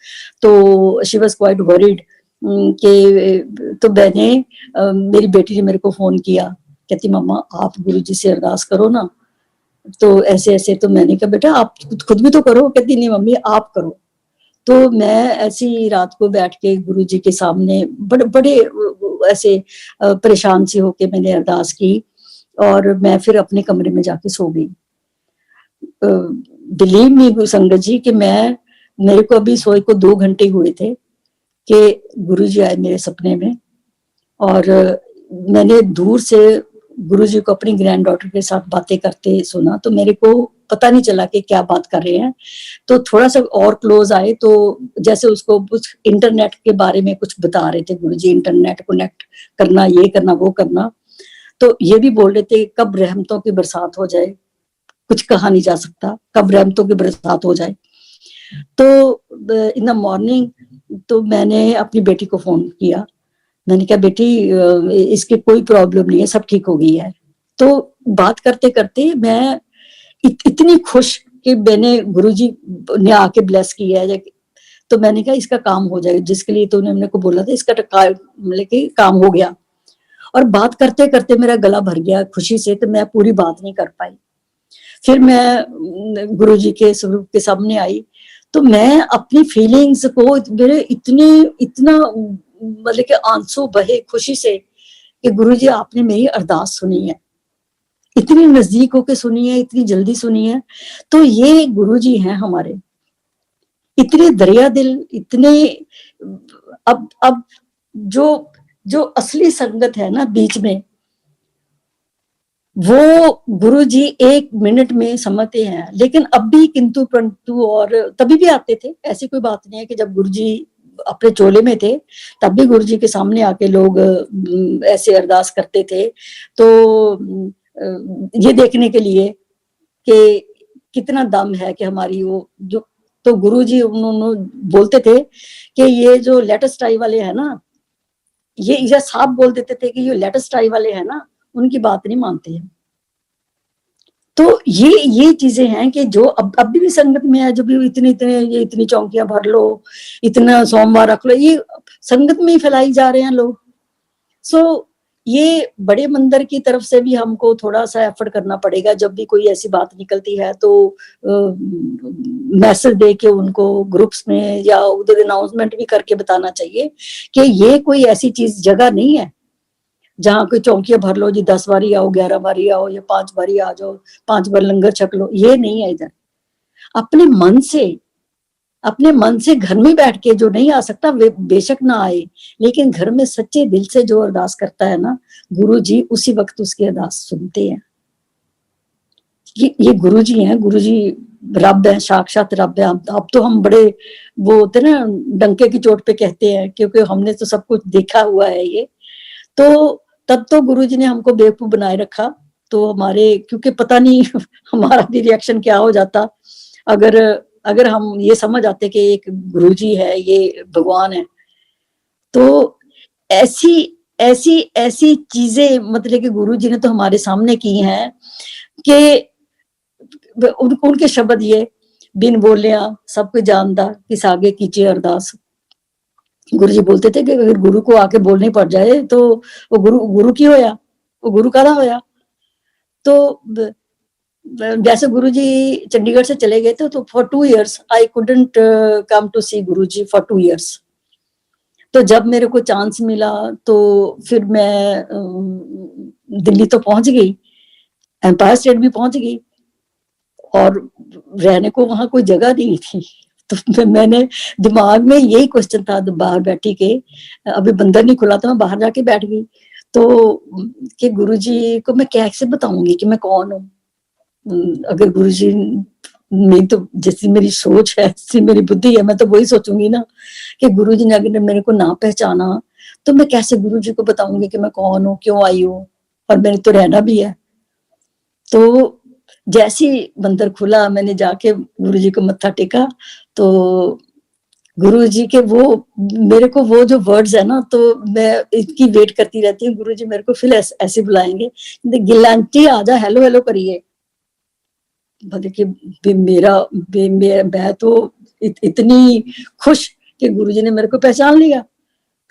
तो शी वाज क्वाइट वरीड कि तो मैंने मेरी बेटी ने मेरे को फोन किया, कहती मम्मा आप गुरुजी से अरदास करो ना। तो ऐसे ऐसे, तो मैंने कहा बेटा आप खुद भी तो करो। कहती नहीं मम्मी आप करो। तो मैं ऐसी रात को बैठ के गुरुजी के सामने बड़े ऐसे परेशान सी होके मैंने अरदास की, और मैं फिर अपने कमरे में जाके सो गई। बिलीव मी संगत जी कि मेरे को अभी सोए को 2 घंटे हुए थे कि गुरुजी आए मेरे सपने में, और मैंने दूर से गुरुजी को अपनी ग्रैंड डॉटर के साथ बातें करते सुना। तो मेरे को पता नहीं चला कि क्या बात कर रहे हैं। तो थोड़ा सा और क्लोज आए तो जैसे उसको कुछ इंटरनेट के बारे में कुछ बता रहे थे गुरुजी, इंटरनेट कनेक्ट करना, ये करना वो करना। तो ये भी बोल रहे थे कब रहमतों की बरसात हो जाए, कुछ कहा नहीं जा सकता, कब रहमतों की बरसात हो जाए। तो इन द मॉर्निंग तो मैंने अपनी बेटी को फोन किया, मैंने कहा बेटी इसकी कोई प्रॉब्लम नहीं है, सब ठीक हो गई है। तो बात करते करते मैं इतनी खुश कि मैंने गुरुजी ने आके ब्लेस किया है। तो मैंने कहा इसका काम हो जाएगा, जिसके लिए तो उन्होंने मेरे को बोला था, इसका मतलब कि काम हो गया। और बात करते करते मेरा गला भर गया खुशी से, तो मैं पूरी बात नहीं कर पाई। फिर मैं गुरुजी के स्वरूप के सामने आई, तो मैं अपनी फीलिंग्स को, मेरे इतना मतलब कि आंसू बहे खुशी से कि गुरुजी आपने मेरी अरदास सुनी है, इतनी नजदीक होके सुनी है, इतनी जल्दी सुनी है। तो ये गुरुजी हैं हमारे, इतने दरिया दिल, इतने अब जो असली संगत है ना बीच में, वो गुरुजी 1 मिनट में समझते हैं। लेकिन अब भी किंतु परंतु, और तभी भी आते थे, ऐसी कोई बात नहीं है कि जब गुरुजी अपने चोले में थे तब भी गुरुजी के सामने आके लोग ऐसे अरदास करते थे। तो ये देखने के लिए कि कितना दम है कि हमारी वो जो, तो गुरुजी उन्होंने बोलते थे कि ये जो लेटेस्ट आई वाले हैं ना, ये साफ बोल देते थे कि ये लेटेस्ट आई वाले हैं ना, उनकी बात नहीं मानते हैं। तो ये चीजें हैं कि जो अब भी संगत में है, जो भी इतनी चौकियां भर लो, इतना सोमवार रख लो, ये संगत में ही फैलाई जा रहे हैं लोग। सो ये बड़े मंदिर की तरफ से भी हमको थोड़ा सा एफर्ट करना पड़ेगा। जब भी कोई ऐसी बात निकलती है तो मैसेज दे के उनको ग्रुप्स में या उधर अनाउंसमेंट भी करके बताना चाहिए कि ये कोई ऐसी चीज जगह नहीं है जहाँ कोई चौकियां भर लो जी, 10 बारी आओ, 11 बारी आओ, या 5 बारी आ जाओ, 5 बार लंगर छक लो, ये नहीं है इधर। अपने मन से घर में बैठ के जो नहीं आ सकता वे बेशक ना आए, लेकिन घर में सच्चे दिल से जो अरदास करता है ना, गुरुजी उसी वक्त उसकी अरदास सुनते हैं। ये गुरुजी हैं, गुरुजी रब है, साक्षात रब है। अब तो हम बड़े वो होते ना, डंके की चोट पे कहते हैं, क्योंकि हमने तो सब कुछ देखा हुआ है ये। तो तब तो गुरुजी ने हमको बेवकूफ बनाए रखा तो हमारे, क्योंकि पता नहीं हमारा भी रिएक्शन क्या हो जाता अगर अगर हम ये समझ आते कि एक गुरुजी है, ये भगवान है। तो ऐसी ऐसी ऐसी चीजें मतलब कि गुरुजी ने तो हमारे सामने की हैं कि उनके शब्द ये, बिन बोलिया सब कुछ जानदा किस आगे कीजिए अरदास। गुरु जी बोलते थे कि अगर गुरु को आके बोलने पड़ जाए तो वो गुरु गुरु की होया, वो गुरु कादा होया। तो जैसे गुरु जी चंडीगढ़ से चले गए थे तो for 2 years I couldn't come to see Guru ji for 2 years। तो जब मेरे को चांस मिला तो फिर मैं दिल्ली तो पहुंच गई, एम्पायर स्टेट भी पहुंच गई, और रहने को वहां कोई जगह नहीं थी। तो मैंने दिमाग में यही क्वेश्चन था बाहर बैठी के, अभी बंदर नहीं खुला तो मैं बाहर जाके बैठ गई। तो कि गुरुजी को मैं कैसे बताऊंगी कि मैं कौन हूँ। अगर गुरुजी नहीं, तो जैसी मेरी सोच है, जैसी मेरी बुद्धि है, मैं तो वही सोचूंगी ना कि गुरुजी ने अगर मेरे को ना पहचाना तो मैं कैसे गुरुजी को बताऊंगी कि मैं कौन हूँ, क्यों आई हूँ, और मैंने तो रहना भी है। तो जैसी बंदर खुला, मैंने जाके गुरुजी को मत्था टेका। तो गुरुजी के वो मेरे को वो जो वर्ड्स है ना, तो मैं इसकी वेट करती रहती हूँ। गुरुजी मेरे को फिर ऐसे बुलाएंगे, गिलांटी आजा, हेलो हेलो करिए। देखिए मैं तो इतनी खुश कि गुरुजी ने मेरे को पहचान लिया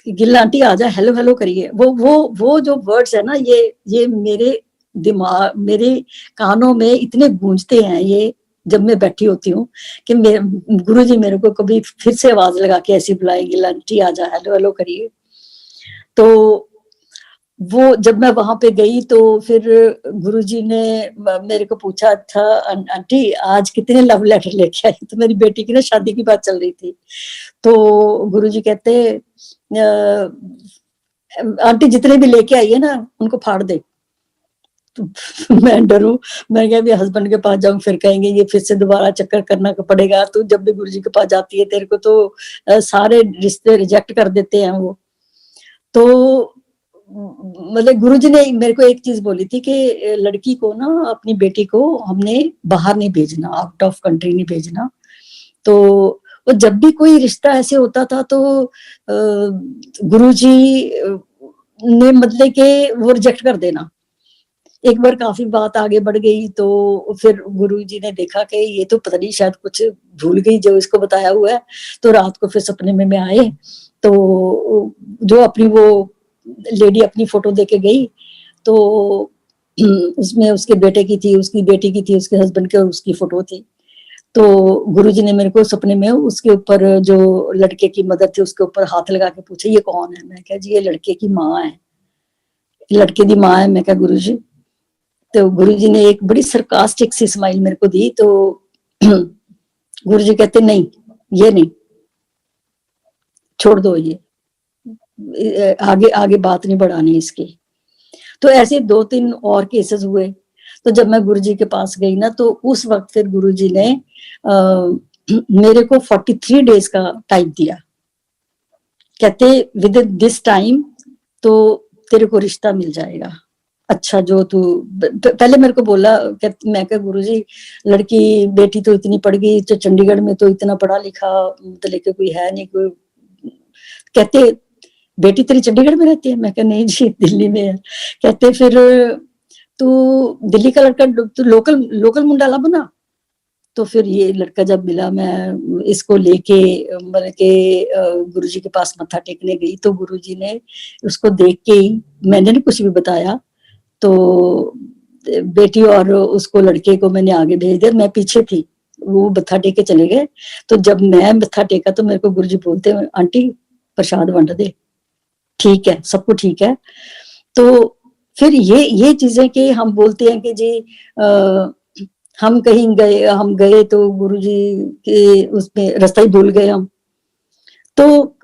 कि गिलांटी आजा, हेलो हेलो करिए। वो जो वर्ड्स है ना, ये मेरे दिमाग, मेरे कानों में इतने गूंजते हैं ये, जब मैं बैठी होती हूँ कि गुरुजी मेरे को कभी फिर से आवाज लगा के ऐसी बुलाएंगे, गिलांटी आजा, हेलो हेलो करिए। तो वो जब मैं वहां पे गई तो फिर गुरुजी ने मेरे को पूछा था, आंटी आज कितने लव लेटर लेके आई। तो मेरी बेटी की ना शादी की बात चल रही थी। तो गुरुजी कहते, आंटी जितने भी लेके आई है ना उनको फाड़ दे। तो मैं डरू, मैं क्या भी हस्बैंड के पास जाऊं, फिर कहेंगे ये फिर से दोबारा चक्कर करना पड़ेगा। तो जब भी गुरुजी के पास जाती है तेरे को तो सारे रिश्ते रिजेक्ट कर देते हैं वो। तो मतलब गुरुजी ने मेरे को एक चीज बोली थी कि लड़की को ना, अपनी बेटी को हमने बाहर नहीं भेजना, आउट ऑफ कंट्री नहीं भेजना। तो वो जब भी कोई रिश्ता ऐसे होता था तो गुरुजी ने मतलब के वो रिजेक्ट कर देना। एक बार काफी बात आगे बढ़ गई तो फिर गुरुजी ने देखा कि ये तो पता नहीं शायद कुछ भूल गई जो इसको बताया हुआ है। तो रात को फिर सपने में आए तो जो अपनी वो लेडी अपनी फोटो देके गई, तो उसमें उसके बेटे की थी, उसकी बेटी की थी, उसके हस्बैंड की और उसकी फोटो थी। तो गुरुजी ने मेरे को सपने में उसके ऊपर, जो लड़के की मदर थी उसके ऊपर हाथ लगा के पूछे ये कौन है। मैं कहा जी ये लड़के की माँ है, लड़के की माँ है। मैं कहा गुरुजी। तो गुरुजी ने एक बड़ी सरकास्टिक सी स्माइल मेरे को दी। तो गुरुजी कहते नहीं, ये नहीं, छोड़ दो, ये आगे आगे बात नहीं बढ़ानी इसकी। तो ऐसे 2-3 और केसेस हुए। तो जब मैं गुरुजी के पास गई ना, तो उस वक्त फिर गुरुजी ने मेरे को 43 डेज का टाइम दिया। कहते विद दिस टाइम तो तेरे को रिश्ता मिल जाएगा। अच्छा जो तू पहले मेरे को बोला, मैं कहा गुरुजी लड़की बेटी तो इतनी पढ़ गई, तो चंडीगढ़ में तो इतना पढ़ा लिखा मतलब कोई है नहीं कोई। कहते बेटी तेरी चंडीगढ़ में रहती है। मैं कहा नहीं जी दिल्ली में है। कहते फिर तू दिल्ली का लड़का, तू लोकल मुंडा ला बना। तो फिर ये लड़का जब मिला, मैं इसको लेके मतलब के गुरुजी के पास मत्था टेकने गई। तो गुरुजी ने उसको देख के ही, मैंने नहीं कुछ भी बताया, तो बेटी और उसको लड़के को मैंने आगे भेज दिया, मैं पीछे थी। वो मत्था टेक के चले गए। तो जब मैं मत्था टेका तो मेरे को गुरुजी बोलते हैं आंटी प्रसाद वंड दे, ठीक है सबको ठीक है। तो फिर ये चीजें कि हम बोलते हैं कि जी हम कहीं गए, हम गए तो गुरुजी के उसमें रास्ता ही भूल गए हम। तो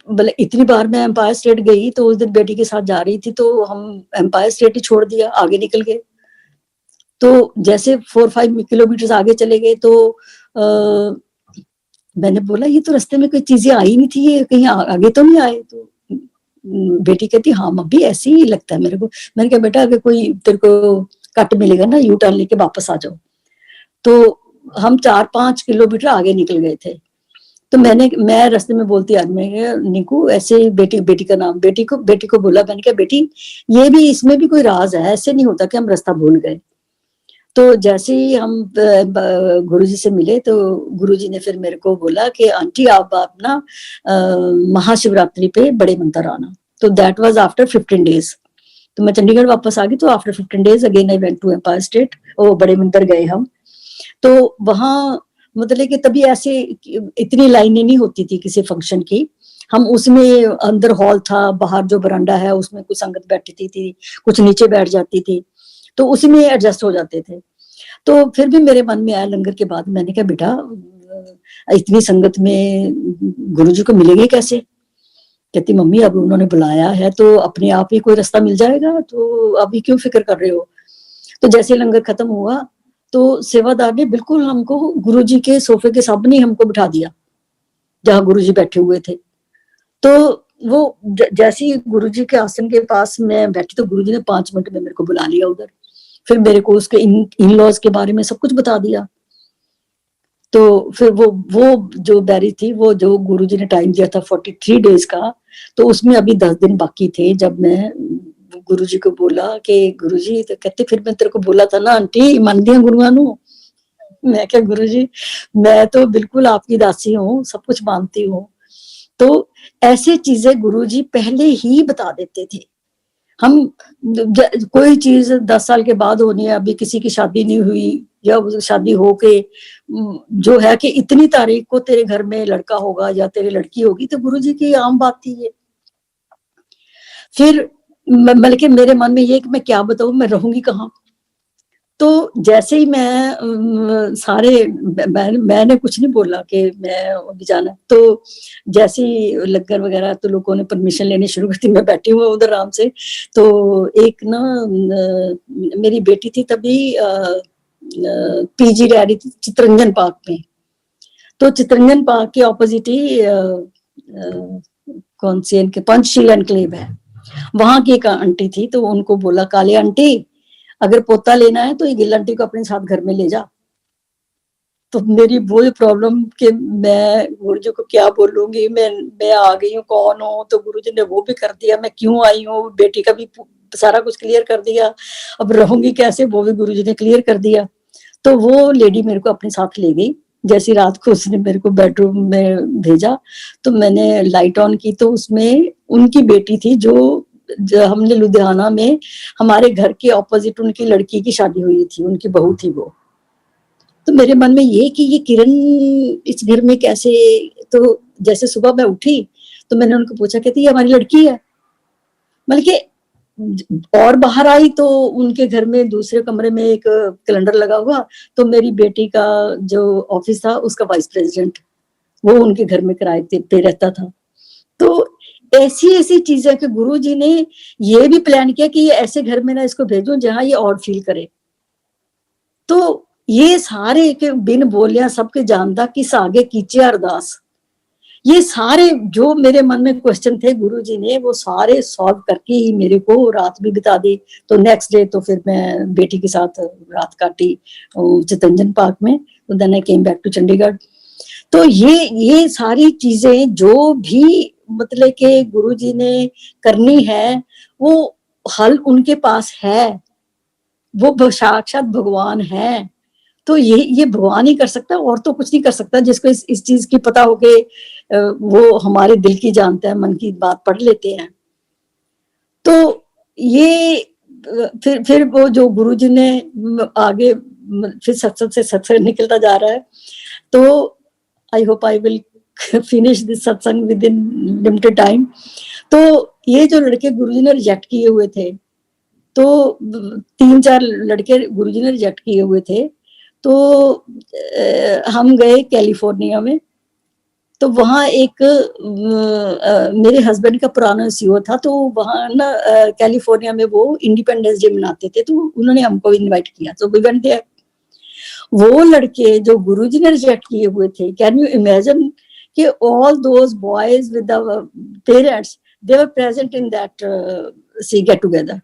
मतलब इतनी बार मैं एम्पायर स्टेट गई, तो उस दिन बेटी के साथ जा रही थी तो हम एम्पायर स्टेट ही छोड़ दिया, आगे निकल गए। तो जैसे 4-5 किलोमीटर आगे चले गए तो मैंने बोला ये तो रास्ते में कोई चीजें आई नहीं थी, ये कहीं आगे तो नहीं आए। तो बेटी कहती हाँ मम्मी ऐसे ही लगता है मेरे को। मैंने कहा बेटा अगर कोई तेरे को कट मिलेगा ना, यू टर्न लेके वापस आ जाओ। तो हम 4-5 किलोमीटर आगे निकल गए थे। तो मैं रास्ते में बोलती आ मैं निकू ऐसे बेटी का नाम बेटी को बोला, मैंने कहा बेटी ये भी इसमें भी कोई राज है, ऐसे नहीं होता कि हम रास्ता भूल गए। तो जैसे ही हम गुरुजी से मिले तो गुरुजी ने फिर मेरे को बोला कि आंटी आप ना महाशिवरात्रि पे बड़े मंदिर आना। तो दैट वाज आफ्टर 15 डेज। तो मैं चंडीगढ़ वापस आ गई। तो after 15 days again I went to Empire State, वो बड़े मंदिर गए हम। तो वहां मतलब कि तभी ऐसे इतनी लाइनें नहीं होती थी किसी फंक्शन की। हम उसमें अंदर हॉल था, बाहर जो बरांडा है उसमें कुछ संगत बैठती थी, कुछ नीचे बैठ जाती थी, तो उसी में एडजस्ट हो जाते थे। तो फिर भी मेरे मन में आया लंगर के बाद, मैंने कहा बेटा इतनी संगत में गुरुजी को मिलेंगे कैसे? कहती मम्मी अब उन्होंने बुलाया है तो अपने आप ही कोई रास्ता मिल जाएगा, तो अभी क्यों फिक्र कर रहे हो? तो जैसे लंगर खत्म हुआ तो सेवादार ने बिल्कुल हमको गुरुजी के सोफे के सामने हमको बिठा दिया जहां गुरुजी बैठे हुए थे। तो वो जैसे ही गुरुजी के आसन के पास मैं बैठी तो गुरुजी ने 5 मिनट में मेरे को बुला लिया उधर। फिर मेरे को उसके इन लॉज के बारे में सब कुछ बता दिया। तो फिर वो जो बैरी थी, वो जो गुरुजी ने टाइम दिया था 43 डेज का, तो उसमें अभी 10 दिन बाकी थे। जब मैं गुरुजी को बोला कि गुरुजी, तो कहते फिर मैं तेरे को बोला था ना आंटी मानदिया गुरुआ नु। मैं क्या गुरुजी मैं तो बिल्कुल आपकी दासी हूँ, सब कुछ मानती हूँ। तो ऐसे चीजें गुरुजी पहले ही बता देते थे। हम कोई चीज 10 साल के बाद होनी है, अभी किसी की शादी नहीं हुई या शादी हो के जो है कि इतनी तारीख को तेरे घर में लड़का होगा या तेरी लड़की होगी, तो गुरुजी की आम बात थी ये। फिर बल्कि मेरे मन में ये कि मैं क्या बताऊं, मैं रहूंगी कहाँ? तो जैसे ही मैं मैंने कुछ नहीं बोला कि मैं अभी जाना। तो जैसे ही लंगर वगैरह तो लोगों ने परमिशन लेनी शुरू कर दी, मैं बैठी हूँ उधर आराम से। तो एक ना मेरी बेटी थी तभी पीजी रह रही थी चितरंजन पार्क में। तो चितरंजन पार्क के ऑपोजिट ही कौन सी इनके पंचशील एनक्लेव है, वहां की एक आंटी थी। तो उनको बोला काली आंटी अगर पोता लेना है तो ये गिल आंटी को अपने साथ घर में ले जा। तो मेरी वो प्रॉब्लम कि मैं गुरुजी को क्या बोलूंगी, मैं आ गई हूँ, कौन हूँ? तो गुरुजी ने वो भी कर दिया, मैं क्यों आई हूँ, बेटी का भी सारा कुछ क्लियर कर दिया, अब रहूंगी कैसे वो भी गुरुजी ने क्लियर कर दिया। तो वो लेडी मेरे को अपने साथ ले गई। जैसी रात को उसने मेरे को बेडरूम में भेजा तो मैंने लाइट ऑन की, तो उसमें उनकी बेटी थी जो हमने लुधियाना में हमारे घर के ऑपोजिट उनकी लड़की की शादी हुई थी, उनकी बहू थी वो। तो मेरे मन में ये कि ये किरण इस घर में कैसे? तो जैसे सुबह मैं उठी तो मैंने उनको पूछा, कहती ये हमारी लड़की है। मतलब कि और बाहर आई तो उनके घर में दूसरे कमरे में एक कैलेंडर लगा हुआ, तो मेरी बेटी का जो ऑफिस था उसका वाइस प्रेसिडेंट वो उनके घर में किराए पे रहता था। तो ऐसी ऐसी चीजें कि गुरुजी ने ये भी प्लान किया कि ये ऐसे घर में ना इसको भेजूं जहां ये और फील करे। तो ये सारे के बिन बोलिया सबके जानदा किस आगे कीचे अरदास, ये सारे जो मेरे मन में क्वेश्चन थे गुरुजी ने वो सारे सॉल्व करके ही मेरे को रात भी बिता दी। तो नेक्स्ट डे तो फिर मैं बेटी के साथ रात काटी चितरंजन पार्क में। तो then I came back to Chandigarh. तो ये सारी चीजें जो भी मतलब के गुरुजी ने करनी है वो हल उनके पास है, वो साक्षात भगवान है। तो ये भगवान ही कर सकता है, और तो कुछ नहीं कर सकता। जिसको इस चीज की पता हो के वो हमारे दिल की जानता है, मन की बात पढ़ लेते हैं। तो ये फिर वो जो गुरुजी ने आगे फिर सत्संग से सत्संग निकलता जा रहा है। तो I hope I will finish this सत्संग विद इन लिमिटेड टाइम। तो ये जो लड़के गुरुजी ने रिजेक्ट किए हुए थे, तो 3-4 लड़के गुरुजी ने रिजेक्ट किए हुए थे। तो हम गए कैलिफोर्निया में। तो वहाँ एक मेरे हस्बैंड का पुराना सीओ था, तो वहाँ ना कैलिफोर्निया में वो इंडिपेंडेंस डे मनाते थे, तो उन्होंने हमको इनवाइट किया। तो वी वेंट देयर। वो लड़के जो गुरुजी ने रिजेक्ट किए हुए थे, कैन यू इमेजिन कि all those boys with the parents they were present in that see get together.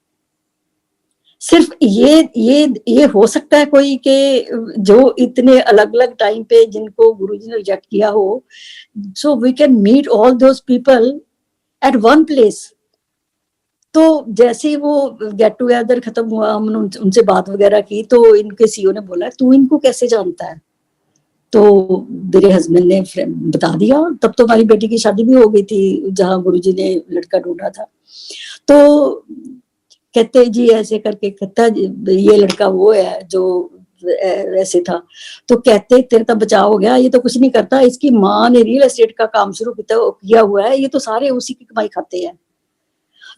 सिर्फ ये हो सकता है कोई के जो इतने अलग अलग टाइम पे जिनको गुरुजी ने रिजेक्ट किया हो, so we can meet all those people at one place. तो जैसे ही वो गेट टुगेदर खत्म हुआ, हमने उनसे बात वगैरह की, तो इनके सीईओ ने बोला तू इनको कैसे जानता है? तो मेरे हस्बैंड ने बता दिया। तब तो हमारी बेटी की शादी भी हो गई थी जहाँ गुरुजी ने लड़का ढूंढा था। तो कहते जी ऐसे करके, कहता ये लड़का वो है जो ऐसे था। तो कहते तेरे तो बचाव हो गया, ये तो कुछ नहीं करता, इसकी माँ ने रियल एस्टेट का काम शुरू किया हुआ है, ये तो सारे उसी की कमाई खाते हैं।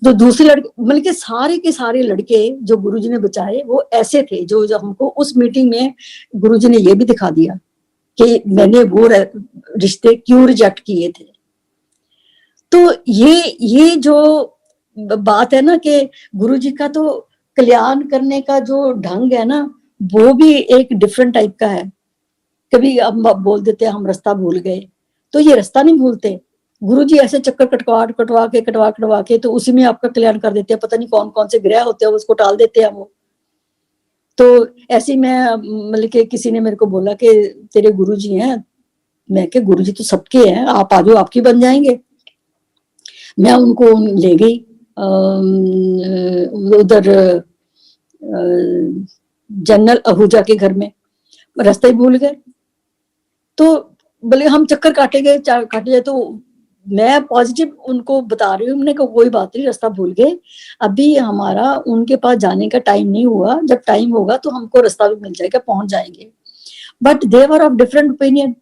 जो दूसरे लड़के, मतलब के सारे लड़के जो गुरुजी ने बचाए वो ऐसे थे, जो हमको उस मीटिंग में गुरुजी ने ये भी दिखा दिया कि मैंने वो रिश्ते क्यों रिजेक्ट किए थे। तो ये जो बात है ना कि गुरुजी का तो कल्याण करने का जो ढंग है ना, वो भी एक डिफरेंट टाइप का है। कभी हम बोल देते हैं हम रास्ता भूल गए, तो ये रास्ता नहीं भूलते गुरुजी, ऐसे चक्कर कटवा के तो उसी में आपका कल्याण कर देते हैं। पता नहीं कौन कौन से ग्रह होते हैं उसको टाल देते हैं वो। तो ऐसे मैं, मतलब कि किसी ने मेरे को बोला कि तेरे गुरुजी हैं, मैं के गुरुजी तो सबके हैं, आप आ जाओ आपकी बन जाएंगे। मैं उनको ले गई उधर जनरल आहूजा के घर में, रास्ता ही भूल गए। तो बोले हम चक्कर काटे जाए, तो मैं पॉजिटिव उनको बता रही हूँ, हमने कहा कोई बात नहीं, रास्ता भूल गए, अभी हमारा उनके पास जाने का टाइम नहीं हुआ, जब टाइम होगा तो हमको रास्ता भी मिल जाएगा, पहुंच जाएंगे। But they were of different opinion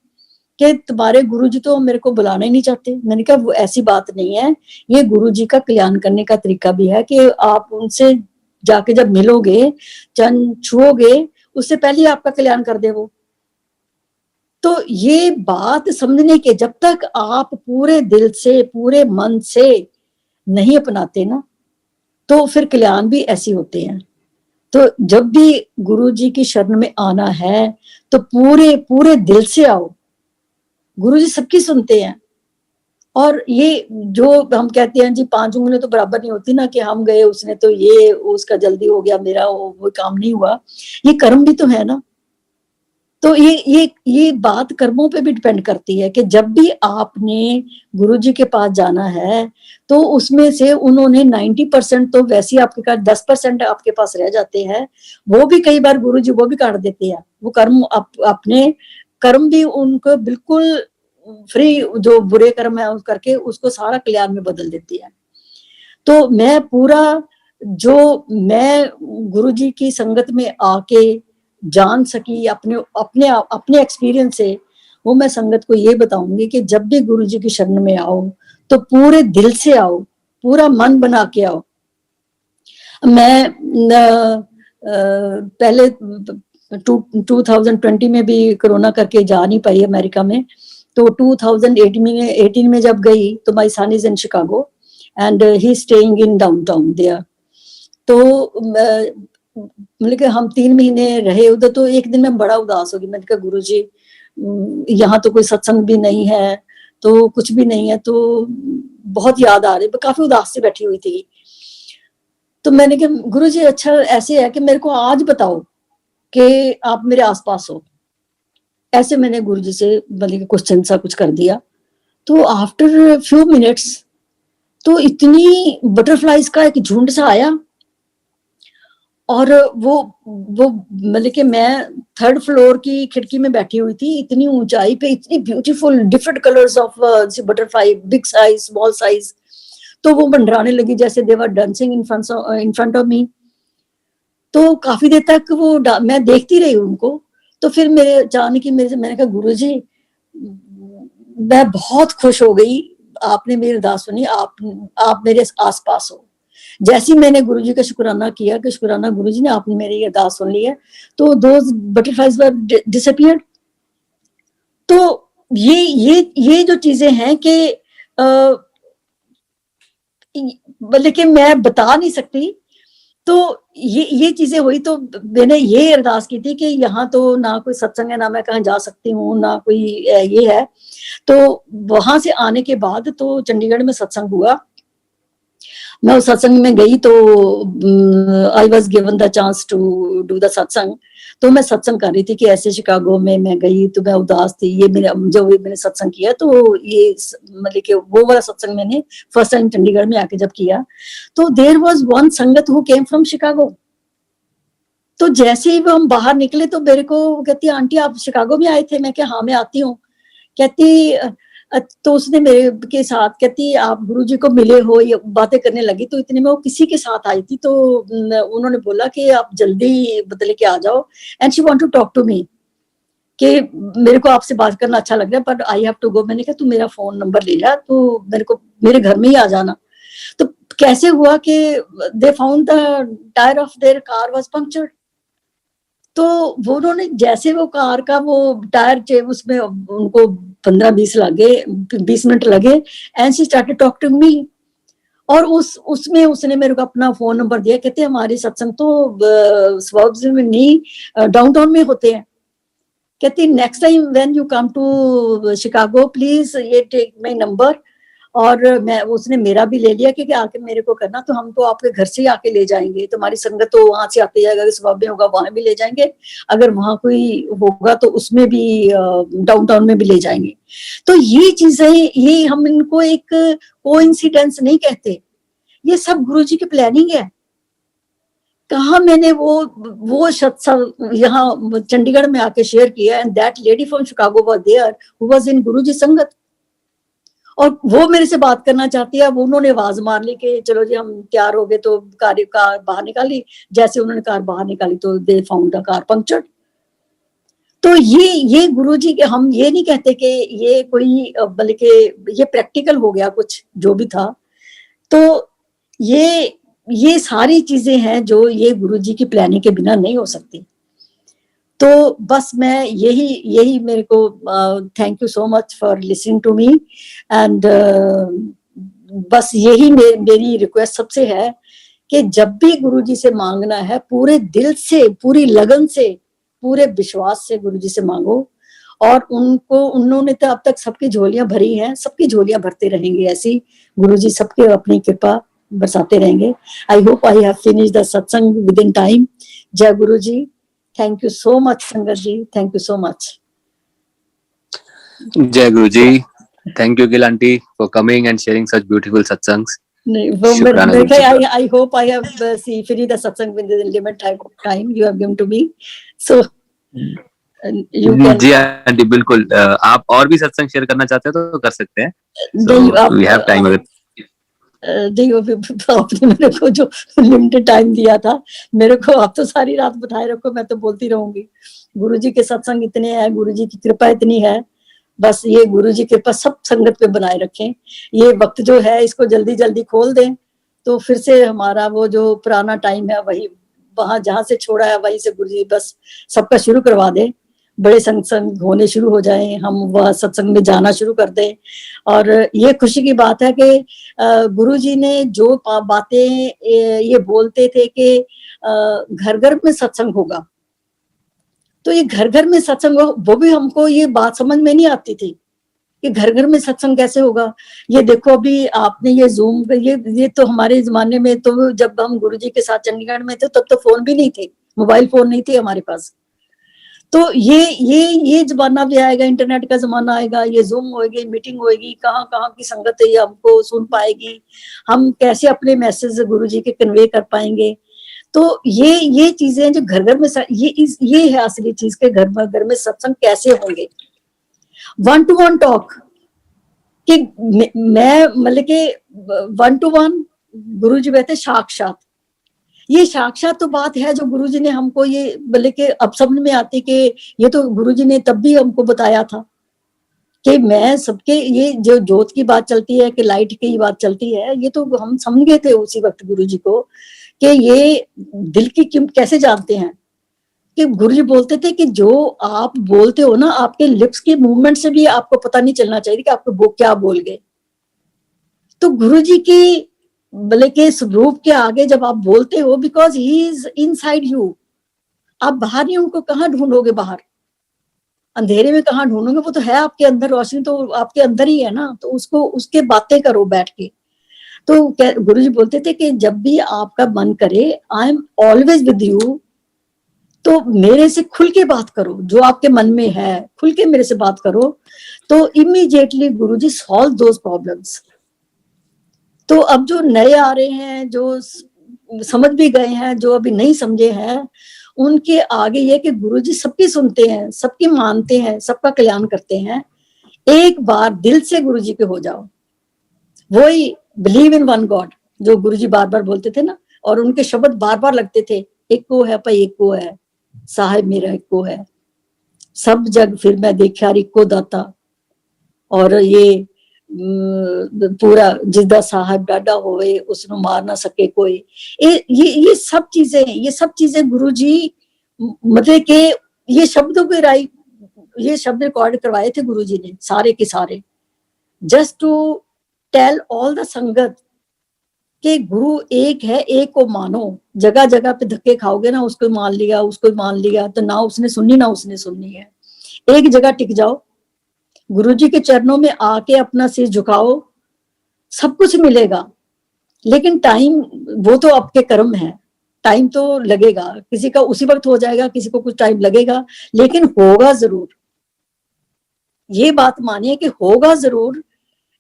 कि तुम्हारे गुरुजी तो मेरे को बुलाना ही नहीं चाहते। मैंने कहा वो ऐसी बात नहीं है, ये गुरुजी का कल्याण करने का तरीका भी है कि आप उनसे जाके जब मिलोगे, चरण छुओगे, उससे पहले आपका कल्याण कर दे वो। तो ये बात समझने के जब तक आप पूरे दिल से पूरे मन से नहीं अपनाते ना, तो फिर कल्याण भी ऐसे होते हैं। तो जब भी गुरुजी की शरण में आना है तो पूरे पूरे दिल से आओ, गुरुजी सबकी सुनते हैं। और ये जो हम कहते हैं जी 5 उंगलियां तो बराबर नहीं होती ना, कि हम गए उसने तो ये उसका जल्दी हो गया, मेरा वो काम नहीं हुआ, ये कर्म भी तो है ना। तो ये बात कर्मों पे भी डिपेंड करती है कि जब भी आपने गुरुजी के पास जाना है तो उसमें से उन्होंने 90% तो वैसे ही आपके पास 10% आपके पास रह जाते हैं, वो भी कई बार गुरुजी वो भी काट देते हैं। वो कर्म अपने कर्म भी उनको बिल्कुल फ्री, जो बुरे कर्म है करके उसको सारा कल्याण में बदल देती है। तो मैं पूरा जो मैं गुरुजी की संगत में आके जान सकी अपने अपने अपने एक्सपीरियंस से, वो मैं संगत को ये बताऊंगी कि जब भी गुरुजी की शरण में आओ तो पूरे दिल से आओ, पूरा मन बना के आओ। मैं पहले 2020 में भी कोरोना करके जा नहीं पाई अमेरिका में, तो 2018 में जब गई तो my son is in Chicago and he staying in downtown there. तो मतलब कि हम 3 महीने रहे उधर। तो एक दिन मैं बड़ा उदास हो गई, मैंने कहा गुरुजी यहाँ तो कोई सत्संग भी नहीं है, तो कुछ भी नहीं है, तो बहुत याद आ रही, काफी उदास से बैठी हुई थी। तो मैंने कहा गुरुजी अच्छा ऐसे है कि मेरे को आज बताओ कि आप मेरे आसपास हो। ऐसे मैंने गुरुजी से मतलब क्वेश्चन सा कुछ कर दिया। तो आफ्टर फ्यू मिनट्स तो इतनी बटरफ्लाईज का एक झुंड सा आया, और वो मतलब कि मैं 3rd फ्लोर की खिड़की में बैठी हुई थी, इतनी ऊंचाई पे, इतनी beautiful different colours of butterfly, big size, small size. तो वो मंडराने लगी जैसे they were dancing in front of me. तो काफी देर तक वो मैं देखती रही उनको। तो फिर मेरे अचानक ही मैंने कहा गुरुजी मैं बहुत खुश हो गई, आपने मेरी अरदास सुनी, आप मेरे आसपास हो। जैसे ही मैंने गुरुजी का शुक्राना किया कि शुक्राना गुरुजी ने, आपने मेरी अरदास सुन ली है, तो दोज बटरफ्लाइज वर डिसअपीयर्ड। तो ये जो चीजें हैं कि मतलब कि मैं बता नहीं सकती। तो ये चीजें हुई, तो मैंने ये अरदास की थी कि यहाँ तो ना कोई सत्संग है, ना मैं कहाँ जा सकती हूँ, ना कोई ये है। तो वहां से आने के बाद तो चंडीगढ़ में सत्संग हुआ। मैं उस सत्संग में गई तो I was given the chance to do the satsang. तो मैं सत्संग कर रही थी कि ऐसे शिकागो में मैं गई तो मैं उदास थी, ये मेरा जो मैंने सत्संग किया तो ये मतलब कि वो वाला सत्संग मैंने फर्स्ट टाइम चंडीगढ़ में आके जब किया तो देयर वाज वन संगत हु केम फ्रॉम शिकागो। तो जैसे ही वो हम बाहर निकले तो मेरे को कहती आंटी आप शिकागो में आए थे? मैं क्या हाँ मैं आती हूँ। कहती तो उसने मेरे के साथ कहती आप गुरुजी को मिले हो, ये बातें करने लगी। तो इतने में वो किसी के साथ आई थी तो उन्होंने बोला कि आप जल्दी बदल के आ जाओ and she want to talk to me कि मेरे को आपसे बात करना अच्छा लग रहा है but I have to go. मैंने कहा तू मेरा फोन नंबर ले जा, तो मेरे को मेरे घर में ही आ जाना। तो कैसे हुआ कि they found the tyre of their car was punctured. तो वो उन्होंने जैसे वो कार का वो टायर उसमें उनको 15-20 लगे 20 मिनट लगे and she started talk to me. और उसमें उसने मेरे को अपना फोन नंबर दिया। कहते हमारे सत्संग तो स्वब्स में नहीं डाउनटाउन में होते हैं। कहती next time when you come to Chicago please ये टेक माय नंबर। और मैं उसने मेरा भी ले लिया कि आके मेरे को करना, तो हम तो आपके घर से ही आके ले जाएंगे, तुम्हारी संगत तो वहां से आते जाएगा, स्वभाव में होगा वहां भी ले जाएंगे, अगर वहां कोई होगा तो उसमें भी डाउनटाउन में भी ले जाएंगे। तो ये चीजें ये हम इनको एक कोइंसिडेंस नहीं कहते, ये सब गुरुजी की प्लानिंग है। कहा मैंने वो सत्संग यहाँ चंडीगढ़ में आके शेयर किया and that lady from Chicago was there who was in Guruji संगत। और वो मेरे से बात करना चाहती है। वो उन्होंने आवाज मार ली कि चलो जी हम तैयार हो गए, तो कार बाहर निकाली। जैसे उन्होंने कार बाहर निकाली तो they found the car punctured. तो ये गुरुजी के हम ये नहीं कहते कि ये कोई बल्कि ये प्रैक्टिकल हो गया कुछ जो भी था। तो ये सारी चीजें हैं जो ये गुरुजी की प्लानिंग के बिना नहीं हो सकती। तो बस मैं यही मेरे को thank you so much for listening to me and बस यही मेरी रिक्वेस्ट सबसे है कि जब भी गुरुजी से मांगना है पूरे दिल से, पूरी लगन से, पूरे विश्वास से गुरुजी से मांगो। और उन्होंने तो अब तक सबकी झोलियां भरी हैं, सबकी झोलियां भरते रहेंगे ऐसी। गुरुजी सबके अपनी कृपा बरसाते रहेंगे। I hope I have finished the सत्संग विद इन टाइम। जय गुरुजी। Thank you so much, Sangat ji. Thank you so much. Jai Guruji. Thank you, Gil Aunty, for coming and sharing such beautiful satsangs. I hope I have finished the satsang within the limited time you have given to me. So you can. जी aunty बिल्कुल, आप और भी सत्संग share करना चाहते हैं तो कर सकते हैं। So we have time अगर आपने मेरे को जो लिमिटेड टाइम दिया था, मेरे को आप तो सारी रात बताए रखो, मैं तो बोलती रहूंगी। गुरुजी के सत्संग इतने हैं, गुरुजी की कृपा इतनी है, बस ये गुरुजी की कृपा सब संगत पे बनाए रखें। ये वक्त जो है इसको जल्दी जल्दी खोल दें तो फिर से हमारा वो जो पुराना टाइम है वही वहां जहां से छोड़ा है वहीं से गुरुजी बस सबका शुरू करवा दे। बड़े सत्संग होने शुरू हो जाएं, हम वह सत्संग में जाना शुरू कर दें। और ये खुशी की बात है कि गुरुजी ने जो बातें ये बोलते थे कि घर घर में सत्संग होगा, तो ये घर घर में सत्संग वो भी हमको ये बात समझ में नहीं आती थी कि घर घर में सत्संग कैसे होगा। ये देखो अभी आपने ये जूम ये तो हमारे जमाने में तो जब हम गुरुजी के साथ चंडीगढ़ में थे तब तो फोन भी नहीं थे, मोबाइल फोन नहीं थे हमारे पास। तो ये जमाना भी आएगा, इंटरनेट का जमाना आएगा, ये जूम होगी, मीटिंग होगी, कहाँ कहाँ की संगत है ये हमको सुन पाएगी, हम कैसे अपने मैसेज गुरुजी के कन्वे कर पाएंगे। तो ये चीजें जो घर घर में ये है असली चीज के घर में सत्संग कैसे होंगे। 1-to-1 टॉक कि मैं मतलब के 1-to-1 गुरुजी कहते साक्षात। ये साक्षात तो बात है जो गुरुजी ने हमको ये बोले कि अब समझ में आती कि ये तो गुरुजी ने तब भी हमको बताया था कि मैं सबके ये जो जोत की बात चलती है कि लाइट की बात चलती है, ये तो हम समझ गए थे उसी वक्त गुरुजी को कि ये दिल की कैसे जानते हैं। कि गुरुजी बोलते थे कि जो आप बोलते हो ना, आपके लिप्स के मूवमेंट से भी आपको पता नहीं चलना चाहिए कि आपको क्या बोल गए। तो गुरुजी की भले के स्वरूप के आगे जब आप बोलते हो, because he is inside you, आप बाहर नहीं, उनको कहाँ ढूंढोगे, बाहर अंधेरे में कहाँ ढूंढोगे, वो तो है आपके अंदर, रोशनी तो आपके अंदर ही है ना। तो उसको उसके बातें करो बैठ के। तो गुरुजी बोलते थे कि जब भी आपका मन करे, I am always with you, तो मेरे से खुल के बात करो, जो आपके मन में है खुल के मेरे से बात करो, तो immediately Guruji solve those problems. तो अब जो नए आ रहे हैं, जो समझ भी गए हैं, जो अभी नहीं समझे हैं, उनके आगे ये कि गुरुजी सबकी सुनते हैं, सबकी मानते हैं, सबका कल्याण करते हैं। एक बार दिल से गुरुजी के हो जाओ, वही बिलीव इन वन गॉड जो गुरुजी बार बार बोलते थे ना, और उनके शब्द बार बार लगते थे, एक को है भाई, एक को है साहिब मेरा, एक को है सब जग फिर मैं देखा इको दाता, और ये पूरा जिसदा साहब डाडा होवे उसनु मार ना सके कोई। ये सब चीजें, ये सब चीजें गुरुजी मतलब के ये शब्दों के राय, ये शब्द रिकॉर्ड करवाए थे गुरुजी ने सारे के सारे, just to tell all the sangat कि गुरु एक है, एक को मानो। जगह जगह पे धक्के खाओगे ना, उसको मान लिया, उसको मान लिया, तो ना उसने सुननी ना उसने सुननी है। एक जगह टिक जाओ, गुरुजी के चरणों में आके अपना सिर झुकाओ, सब कुछ मिलेगा। लेकिन टाइम वो तो आपके कर्म है, टाइम तो लगेगा, किसी का उसी वक्त हो जाएगा, किसी को कुछ टाइम लगेगा, लेकिन होगा जरूर। ये बात मानिए कि होगा जरूर,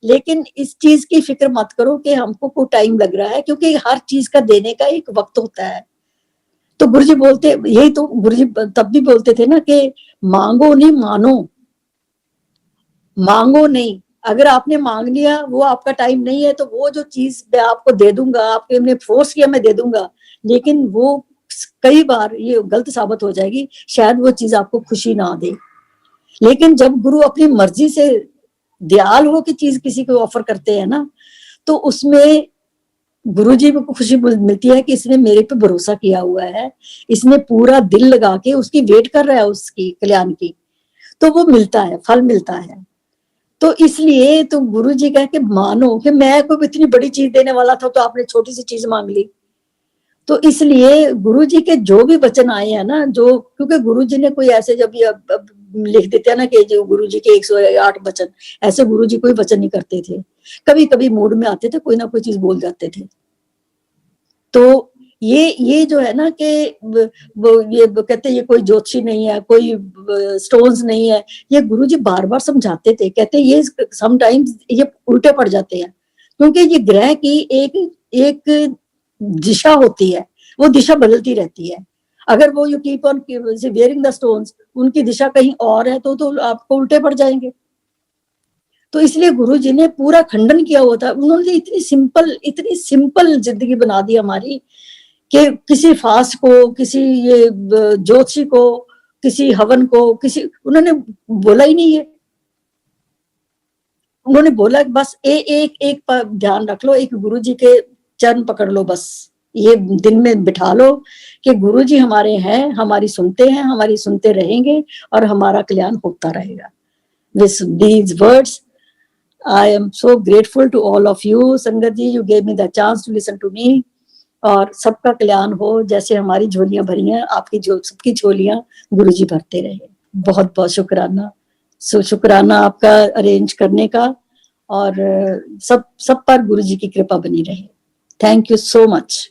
लेकिन इस चीज की फिक्र मत करो कि हमको कोई टाइम लग रहा है, क्योंकि हर चीज का देने का एक वक्त होता है। तो गुरुजी बोलते, यही तो गुरुजी तब भी बोलते थे ना कि मांगो नहीं मानो, मांगो नहीं। अगर आपने मांग लिया, वो आपका टाइम नहीं है, तो वो जो चीज मैं आपको दे दूंगा, आपके ने फोर्स किया मैं दे दूंगा, लेकिन वो कई बार ये गलत साबित हो जाएगी, शायद वो चीज आपको खुशी ना दे। लेकिन जब गुरु अपनी मर्जी से दयाल हो की चीज किसी को ऑफर करते हैं ना, तो उसमें गुरुजी को खुशी मिलती है कि इसने मेरे पे भरोसा किया हुआ है, इसने पूरा दिल लगा के उसकी वेट कर रहा है उसकी कल्याण की, तो वो मिलता है, फल मिलता है। तो इसलिए तो गुरुजी कह के मानो कि मैं कोई इतनी बड़ी चीज देने वाला था, तो आपने छोटी सी चीज मांग ली। तो इसलिए गुरुजी के जो भी वचन आए हैं ना, जो क्योंकि गुरुजी ने कोई ऐसे जब अब लिख देते हैं ना कि जो गुरुजी के 108 वचन, ऐसे गुरुजी कोई वचन नहीं करते थे, कभी कभी मूड में आते थे, कोई ना कोई चीज बोल जाते थे। तो ये जो है ना कि ये कहते ये कोई ज्योतिषी नहीं है, कोई स्टोन्स नहीं है, ये गुरुजी बार बार समझाते थे, कहते ये समटाइम्स ये उल्टे पड़ जाते हैं, क्योंकि ये ग्रह की एक दिशा होती है, वो दिशा बदलती रहती है। अगर वो you keep on wearing the stones, उनकी दिशा कहीं और है, तो आपको उल्टे पड़ जाएंगे। तो इसलिए गुरुजी ने पूरा खंडन किया हुआ था। उन्होंने इतनी सिंपल जिंदगी बना दी हमारी कि किसी फास्ट को, किसी ये ज्योतिषी को, किसी हवन को, किसी उन्होंने बोला ही नहीं है। उन्होंने बोला बस एक पर ध्यान रख लो, एक गुरुजी के चरण पकड़ लो, बस ये दिन में बिठा लो कि गुरुजी हमारे हैं, हमारी सुनते हैं, हमारी सुनते रहेंगे, और हमारा कल्याण होता रहेगा। With these words, I am so grateful to all of you, संगत जी, you gave me the chance to listen to me। और सबका कल्याण हो, जैसे हमारी झोलियां भरी हैं, आपकी सबकी झोलियां गुरुजी भरते रहे। बहुत बहुत शुक्राना, शुक्राना आपका अरेंज करने का, और सब पर गुरुजी की कृपा बनी रहे। Thank you so much.